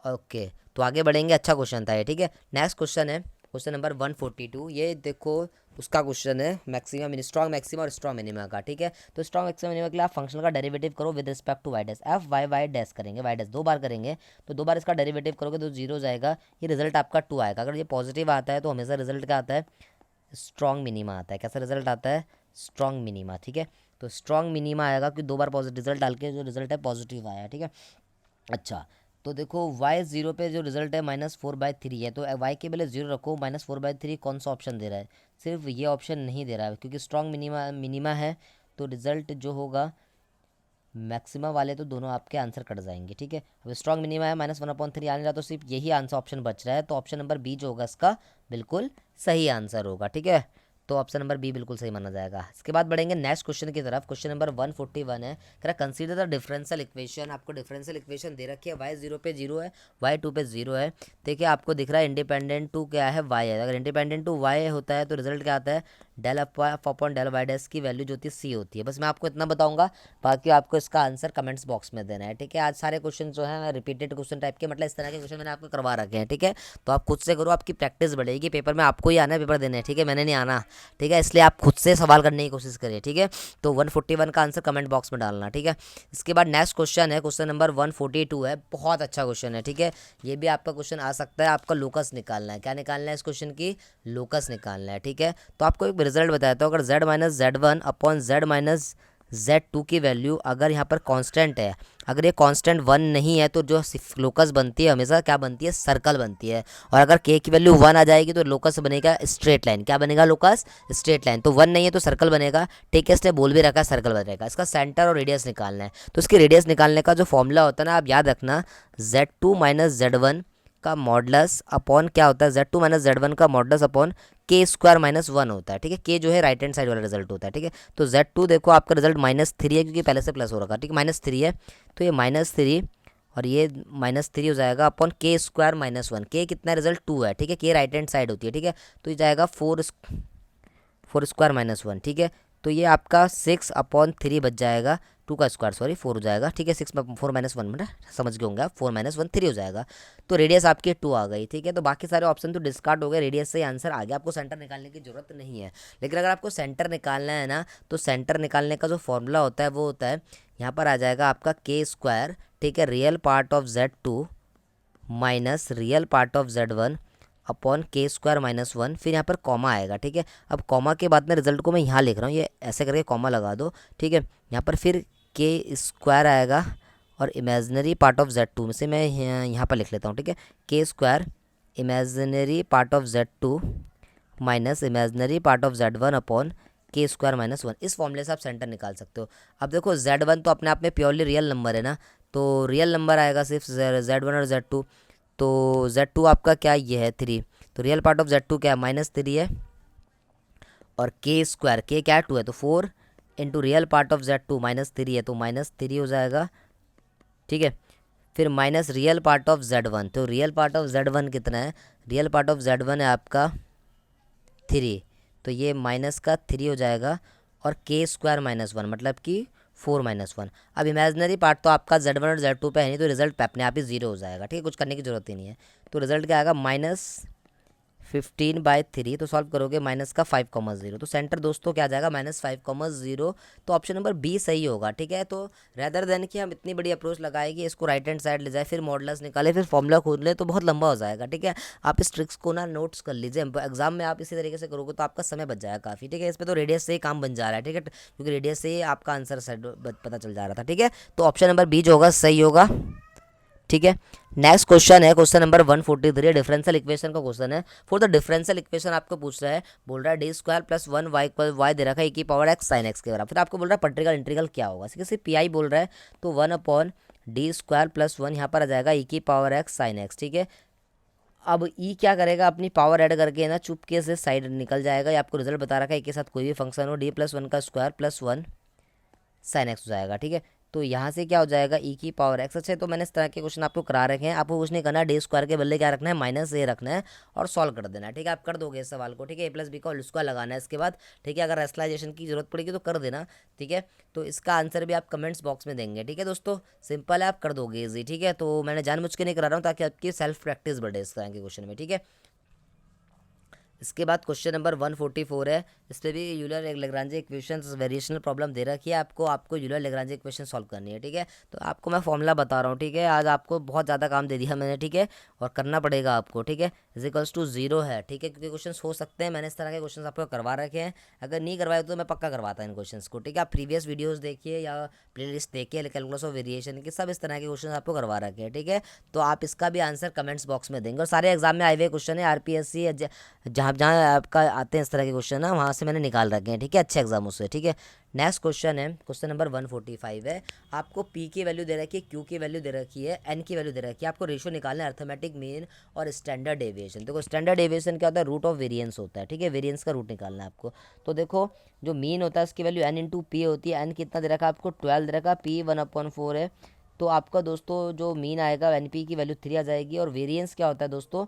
ओके, तो आगे बढ़ेंगे, अच्छा क्वेश्चन था ये, ठीक है। नेक्स्ट क्वेश्चन है क्वेश्चन नंबर 142। ये देखो उसका क्वेश्चन है मैक्सिमम स्ट्रॉन्ग मैक्सिमा और स्ट्रॉन्ग मिनिमा का, ठीक है। तो स्ट्रॉन्ग मैक्सिमम मिनिमा के लिए आप फंक्शन का डेरिवेटिव करो with respect to Y dash, F Y Y dash करेंगे, वाई डैश 2 बार करेंगे, तो 2 बार इसका डेरिवेटिव करोगे तो 0 जाएगा, ये रिजल्ट आपका 2 आएगा। अगर ये पॉजिटिव आता है तो हमेशा रिजल्ट क्या आता है, स्ट्रॉन्ग मिनिमा आता है। कैसा रिजल्ट आता है, स्ट्रॉन्ग मिनिमा, ठीक है। तो स्ट्रॉन्ग मिनिमा आएगा कि 2 बार पॉजिटिव रिजल्ट डाल के जो रिजल्ट है पॉजिटिव आया, ठीक है। अच्छा, तो देखो y 0 पे जो रिजल्ट है -4/3 है, तो y के पहले 0 रखो, -4/3 कौन सा ऑप्शन दे रहा है, सिर्फ ये ऑप्शन नहीं दे रहा है, क्योंकि स्ट्रॉन्ग मिनिमा मिनिमा है, तो रिजल्ट जो होगा मैक्सिमम वाले तो दोनों आपके आंसर कट जाएंगे, ठीक है। अब स्ट्रॉन्ग मिनिमा है -1/3 आने रहा, तो सिर्फ यही आंसर ऑप्शन बच रहा है, तो ऑप्शन नंबर बी जो होगा इसका बिल्कुल सही आंसर होगा, ठीक है। तो ऑप्शन नंबर बी बिल्कुल सही माना जाएगा। इसके बाद बढ़ेंगे नेक्स्ट क्वेश्चन की तरफ। क्वेश्चन नंबर 141 है, कह रहा कंसीडर द डिफरेंशियल इक्वेशन। आपको डिफरेंशियल इक्वेशन दे रखी है, y 0 पे 0 है, y 2 पे 0 है। देखिए आपको दिख रहा है इंडिपेंडेंट टू क्या है, y है। अगर इंडिपेंडेंट टू y होता है तो रिजल्ट क्या आता है, del F upon del Y dash की वैल्यू जो होती है सी होती है। बस मैं आपको इतना बताऊंगा, बाकी आपको इसका आंसर कमेंट्स बॉक्स में देना है, ठीक है। आज सारे क्वेश्चन जो है रिपीटेड क्वेश्चन टाइप के, मतलब इस तरह के क्वेश्चन मैंने आपको करवा रखे हैं, ठीक है। तो आप खुद से करो, आपकी प्रैक्टिस बढ़ेगी, पेपर में आपको ही आना है पेपर देने, ठीक है, मैंने नहीं आना, ठीक है। इसलिए आप खुद से सवाल करने की कोशिश करिए, ठीक है। तो 141 का आंसर कमेंट बॉक्स में डालना, ठीक है। इसके बाद नेक्स्ट क्वेश्चन है क्वेश्चन नंबर 142 है, बहुत अच्छा क्वेश्चन है, ठीक है। ये भी आपका क्वेश्चन आ सकता है, आपका लोकस निकालना है। क्या निकालना है इस क्वेश्चन की, लोकस निकालना है, ठीक है। तो आपको एक रिजल्ट बताता हूँ, अगर z-z1 अपॉन z-z2 की वैल्यू अगर यहाँ पर कांस्टेंट है, अगर ये कांस्टेंट 1 नहीं है तो जो लोकस बनती है हमेशा क्या बनती है, सर्कल बनती है। और अगर k की वैल्यू 1 आ जाएगी तो लोकस बनेगा स्ट्रेट लाइन। क्या बनेगा लोकस, स्ट्रेट लाइन। तो 1 नहीं है तो सर्कल बनेगा, ठीक है। इसने बोल भी रखा है सर्कल बनेगा। इसका सेंटर और रेडियस निकालना है, तो इसकी रेडियस निकालने का जो फॉर्मूला होता है ना, आप याद रखना, z2 माइनस z1 का मॉडलस अपॉन क्या होता है, z2 माइनस z1 का मॉडलस अपॉन k स्क्वायर -1 होता है, ठीक है। k जो है राइट हैंड साइड वाला रिजल्ट होता है, ठीक है। तो z2 देखो आपका रिजल्ट -3 है, क्योंकि पहले से प्लस हो रखा है, ठीक है, -3 है, तो ये -3 और ये -3 हो जाएगा अपॉन k स्क्वायर -1। k कितना रिजल्ट 2 है, ठीक है, k राइट हैंड साइड होती है, ठीक है। तो ये जाएगा 4 स्क्वायर -1, ठीक है। तो ये आपका 6/3 बच जाएगा, 2 का स्क्वायर सॉरी 4 हो जाएगा, ठीक है। 4 -1 में समझ गए होंगे आप, 4 -1 3 हो जाएगा। तो रेडियस आपकी 2 आ गई, ठीक है। तो बाकी सारे ऑप्शन तो डिस्कार्ड हो गए, रेडियस से आंसर आ गया, आपको सेंटर निकालने की जरूरत नहीं है। लेकिन अगर आपको सेंटर निकालना है ना, तो सेंटर निकालने का जो फॉर्मूला होता है वो होता है, यहाँ पर आ जाएगा आपका k स्क्वायर, ठीक है, real part of z2 minus real part of z1 upon k square -1, फिर यहाँ पर कॉमा आएगा, ठीक है। अब कॉमा के बाद में रिजल्ट को मैं यहाँ लिख रहा हूँ, ये ऐसे करके कॉमा लगा दो, ठीक है। यहाँ पर फिर k स्क्वायर आएगा और इमेजिनरी पार्ट ऑफ z2 में से मैं यहाँ पर लिख लेता हूँ, ठीक है। k square imaginary part of z2 minus imaginary part of z1 upon k square -1। इस फॉर्मूले से आप सेंटर निकाल सकते हो। अब देखो z1 तो अपने आप में प्योरली रियल नंबर है ना, तो रियल नंबर आएगा सिर्फ z1 और z2, तो z2 आपका क्या ये है 3, तो रियल पार्ट ऑफ z2 क्या है -3 है, और k स्क्वायर k क्या है 2 है, तो 4 into real part of z2 -3 है, तो -3 हो जाएगा, ठीक है। फिर minus real part of z1, तो रियल पार्ट ऑफ z1 कितना है, रियल पार्ट ऑफ z1 है आपका 3, तो ये माइनस का 3 हो जाएगा, और k स्क्वायर -1 मतलब कि 4 -1। अब इमेजिनरी पार्ट तो आपका z1 और z2 पे है नहीं, तो रिजल्ट पे अपने आप ही 0 हो जाएगा, ठीक है, कुछ करने की जरूरत ही नहीं है। तो रिजल्ट क्या आएगा 15/3 तो सॉल्व करोगे माइनस का 5,0 तो सेंटर दोस्तों क्या आ जाएगा -5,0। तो ऑप्शन नंबर बी सही होगा, ठीक है। तो रेदर देन कि हम इतनी बड़ी अप्रोच लगाए कि इसको राइट हैंड साइड ले जाए, फिर मॉडल्स निकाले, फिर फॉर्मूला खोद ले, तो बहुत लंबा हो जाएगा, ठीक है। आप इस ट्रिक्स को ना नोट्स कर लीजिए, एग्जाम में आप इसी तरीके से करोगे तो आपका समय बच जाएगा काफ़ी, ठीक है। इस पर तो रेडियस से ही काम बन जा रहा है, ठीक है, क्योंकि रेडियस से ही आपका आंसर पता चल जा रहा था, ठीक है। तो ऑप्शन नंबर बी जो होगा सही होगा, ठीक है। नेक्स्ट क्वेश्चन है क्वेश्चन नंबर 143, डिफरेंशियल इक्वेशन का क्वेश्चन है। फॉर द डिफरेंशियल इक्वेशन आपको पूछ रहा है, बोल रहा है d² + 1y = y दे रखा है e⁻x sin x के बराबर। फिर आपको बोल रहा है पर्टिकुलर इंटीग्रल क्या होगा, जैसे पी बोल रहा है तो 1/d² + 1 यहाँ पर आ जाएगा e⁻x sin x, ठीक है। अब ई क्या करेगा, अपनी पावर ऐड करके ना चुपके से साइड निकल जाएगा। ये आपको रिजल्ट बता रखा है, के साथ कोई भी फंक्शन हो d+1 का स्क्वायर +1 sin x हो जाएगा, ठीक है। तो यहाँ से क्या हो जाएगा e⁻x। अच्छा, तो मैंने इस तरह के क्वेश्चन आपको करा रखे हैं, आपको कुछ नहीं करना है, d² के बदले क्या रखना है -a रखना है और सॉल्व कर देना है, ठीक है। आप कर दोगे इस सवाल को, ठीक है। a + b का होल स्क्वायर लगाना है इसके बाद, ठीक है। अगर रेशनलाइजेशन की जरूरत पड़ेगी तो कर देना, ठीक है। तो इसका आंसर भी आप कमेंट्स बॉक्स में देंगे, ठीक है दोस्तों। सिंपल है, आप कर दोगे इजी, ठीक है। तो मैंने जानबूझ के नहीं करा रहा हूँ ताकि आपकी सेल्फ प्रैक्टिस बढ़े इस तरह के क्वेश्चन में, ठीक है। इसके बाद क्वेश्चन नंबर 144 है। इस पर भी Euler Lagrange equation variational problem दे रखी है, आपको यूलर लेग्रांजे इक्वेशन सॉल्व करनी है, ठीक है। तो आपको मैं फॉर्मूला बता रहा हूँ, ठीक है। आज आपको बहुत ज़्यादा काम दे दिया मैंने, ठीक है, और करना पड़ेगा आपको, ठीक है। = 0 है, ठीक है, क्योंकि क्वेश्चन हो सकते हैं, मैंने इस तरह के क्वेश्चन आपको करवा रखे हैं। अगर नहीं करवाए तो मैं पक्का करवाता इन क्वेश्चन को, ठीक है। आप प्रीवियस वीडियोस देखिए या प्लेलिस्ट देखिए कैलकुलस ऑफ वेरिएशन के, सब इस तरह के क्वेश्चन आपको करवा रखे हैं, ठीक है। तो आप इसका भी आंसर कमेंट्स बॉक्स में देंगे, और सारे एग्जाम में आए हुए क्वेश्चन है आरपीएससी जहाँ जहाँ आपका आते हैं इस तरह के क्वेश्चन ना, वहाँ से मैंने निकाल रखे हैं, ठीक है, अच्छे एग्जामों से, ठीक है। नेक्स्ट क्वेश्चन है क्वेश्चन नंबर 145 है। आपको पी की वैल्यू दे रखी है, क्यू की वैल्यू दे रखी है, एन की वैल्यू दे रखी है। आपको रेशियो निकालना है अर्थमेटिक मीन और स्टैंडर्ड डेविएशन। देखो स्टैंडर्ड डेविएशन क्या होता है, रूट ऑफ वेरिएंस होता है, ठीक है। वेरिएंस का रूट निकालना है आपको। तो देखो जो मीन होता है उसकी वैल्यू n/p होती है। एन कितना दे रखा है आपको 12 दे रखा, p 1/4 है। तो आपका दोस्तों जो मीन आएगा NP की वैल्यू 3 आ जाएगी, और वेरिएंस क्या होता है दोस्तों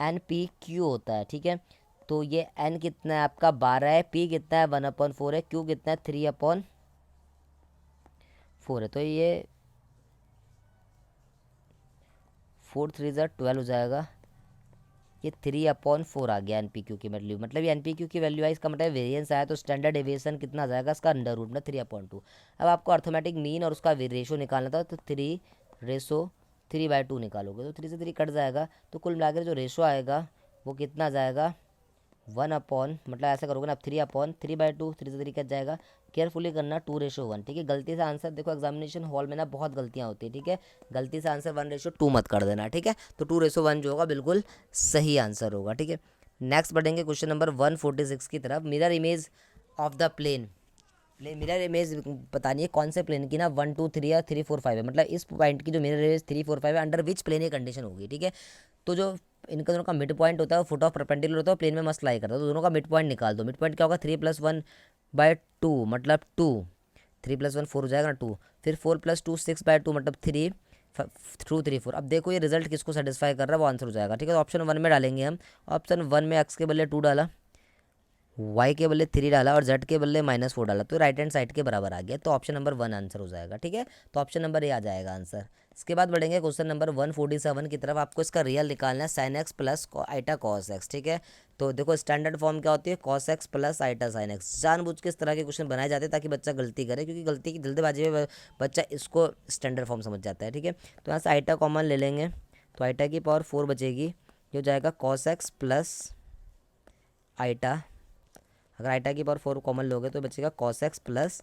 NPQ होता है, ठीक है। तो ये n कितना है आपका 12 है, p कितना है 1/4 है, q कितना है 3/4 है। तो ये 4 3 12 हो जाएगा, ये 3/4 आ गया NPQ की वैल्यू। मतलब ये NPQ की वैल्यू है, इसका मतलब वेरिएंस आया। तो स्टैंडर्ड डेविएशन कितना आ जाएगा इसका √ में 3/2। अब आपको अर्थमेटिक मीन और उसका रेशो निकालना था, तो 3/2 निकालोगे तो 3 से 3 कट जाएगा। तो कुल मिलाकर जो रेशो आएगा वो कितना आ जाएगा 1/, मतलब ऐसा करोगे ना आप 3/3/2, 3 से 3 कट जाएगा। केयरफुली करना 2:1, ठीक है। गलती से आंसर देखो एग्जामिनेशन हॉल में ना बहुत गलतियां होती है, ठीक है। गलती से आंसर 1:2 मत कर देना, ठीक है। तो 2:1 जो होगा बिल्कुल सही आंसर होगा, ठीक है। नेक्स्ट बढ़ेंगे क्वेश्चन नंबर 146 की तरफ। Mirror image of the plane, mirror image बतानी है कौन से प्लेन की ना 1 2 3 या 3 4 5 है। मतलब इस पॉइंट की जो मिरर इमेज 3 4 5 है, अंडर विच प्लेन ये कंडीशन होगी, ठीक है। तो जो इनका दोनों का मिड पॉइंट होता है वो फुट ऑफ परपेंडिकुलर होता है, प्लेन में मस्त लाई करता है। तो दोनों का मिड पॉइंट निकाल दो। मिड पॉइंट क्या होगा 3+1/2 मतलब 2, 3+1 4 हो जाएगा ना 2, फिर 4+2 6/2 मतलब 3 2 3 4। अब देखो ये रिजल्ट किसको सेटिस्फाई कर रहा है वो आंसर हो जाएगा, ठीक है। तो ऑप्शन 1 में डालेंगे हम। ऑप्शन 1 में x के बदले 2 डाला, y के बदले 3 डाला और z के बदले -4 डाला, तो राइट हैंड साइड के बराबर आ गया। तो ऑप्शन नंबर 1 आंसर हो जाएगा, ठीक है। तो ऑप्शन नंबर ए आ जाएगा आंसर। इसके बाद बढ़ेंगे क्वेश्चन नंबर 147 की तरफ। आपको इसका रियल निकालना है sin x + iota cos x, ठीक है। तो देखो स्टैंडर्ड फॉर्म क्या होती है cos x + iota sin x। जानबूझ के इस तरह के क्वेश्चन बनाए जाते हैं ताकि बच्चा गलती करे, क्योंकि गलती की जल्दबाजी में बच्चा इसको स्टैंडर्ड फॉर्म समझ जाता है, ठीक है। तो यहाँ से आइटा कॉमन ले लेंगे, तो आइटा की पावर 4 बचेगी, जो जाएगा cos x + आइटा। अगर आइटा की पावर 4 कॉमन लोगे तो बचेगा cos x +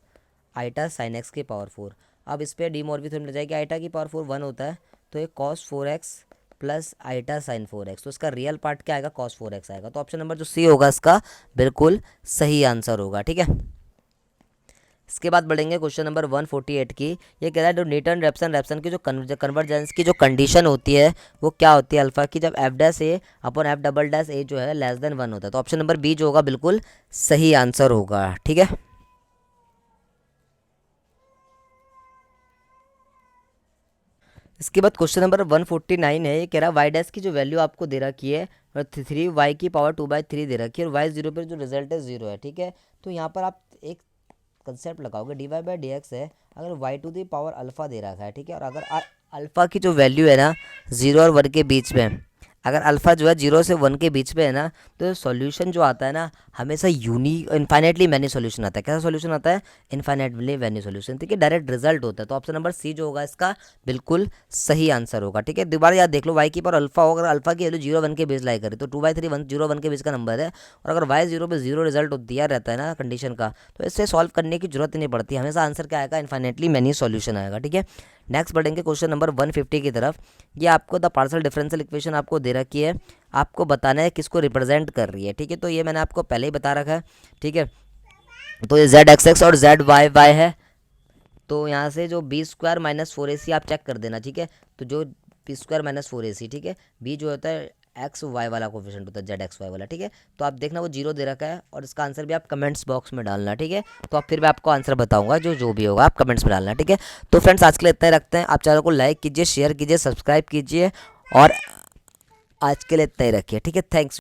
iota sin x की पावर 4। अब इस पर डी मॉर्गन थ्योरम मिल जाएगी, आइटा की पावर 4 1 होता है, तो ये cos 4x + iota sin 4x। तो इसका रियल पार्ट क्या आएगा cos 4x आएगा। तो ऑप्शन नंबर जो सी होगा इसका बिल्कुल सही आंसर होगा, ठीक है। इसके बाद बढ़ेंगे क्वेश्चन नंबर 148 की। ये कह रहा है जो न्यूटन रेप्सन की जो कन्वर्जेंस की जो कंडीशन होती है वो क्या होती है अल्फा की, जब f'(a/f"(a) जो है <1 होता है। तो ऑप्शन नंबर बी जो होगा बिल्कुल सही आंसर होगा, ठीक है। इसके बाद क्वेश्चन नंबर 149 है। ये कह रहा है y' की जो वैल्यू आपको दे रखी है 3y की पावर 2/3 दे रखी है, और y0 पर जो रिजल्ट है 0 है, ठीक है। तो यहाँ पर आप एक कंसेप्ट लगाओगे dy/dx है, अगर y⁴ अल्फा दे रखा है, ठीक है। और अगर अल्फा की जो वैल्यू है ना 0 और 1 के बीच में अगर अल्फ़ा जो है 0 से 1 के बीच में है ना, तो सॉल्यूशन जो आता है ना हमेशा यूनिक इन्फाइनेटली मैनी सॉल्यूशन आता है। कैसा सॉल्यूशन आता है? इन्फाइनेटली मैनी सॉल्यूशन, ठीक है, डायरेक्ट रिजल्ट होता है। तो ऑप्शन नंबर सी जो होगा इसका बिल्कुल सही आंसर होगा, ठीक है। दोबारा याद देख लो, वाई की पावर अल्फा हो, अगर अल्फा की वैल्यू 0 1 के बीच लाई करे तो 2/3 1 0 1 के बीच का नंबर है। और अगर वाई 0 पे 0 रिजल्ट दिया रहता है ना कंडीशन का, तो इससे सॉल्व करने की जरूरत ही नहीं पड़ती, हमेशा आंसर क्या आएगा? इन्फाइनेटली मैनी सॉल्यूशन आएगा, ठीक है। नेक्स्ट बढ़ेंगे क्वेश्चन नंबर 150 की तरफ। ये आपको द पार्शियल डिफरेंशियल इक्वेशन आपको दे रखी है, आपको बताना है किसको रिप्रेजेंट कर रही है, ठीक है। तो ये मैंने आपको पहले ही बता रखा है, ठीक है। तो ये जेड एक्स एक्स और जेड वाई वाई है। तो यहाँ से जो बी स्क्वायर माइनस 4ac आप चेक कर देना, ठीक है। तो जो बी स्क्वायर माइनस 4ac, ठीक है, बी जो होता है एक्स वाई वाला कोफिशिएंट होता है, जेड एक्स वाई वाला, ठीक है। तो आप देखना वो 0 दे रखा है, और इसका आंसर भी आप कमेंट्स बॉक्स में डालना, ठीक है। तो अब फिर मैं आपको आंसर बताऊंगा, जो भी होगा आप कमेंट्स में डालना, ठीक है। तो फ्रेंड्स आज के लिए इतना ही रखते हैं। आप चैनल को लाइक कीजिए, शेयर कीजिए, सब्सक्राइब कीजिए, और आज के लिए इतना ही रखिए, ठीक है। थैंक्स।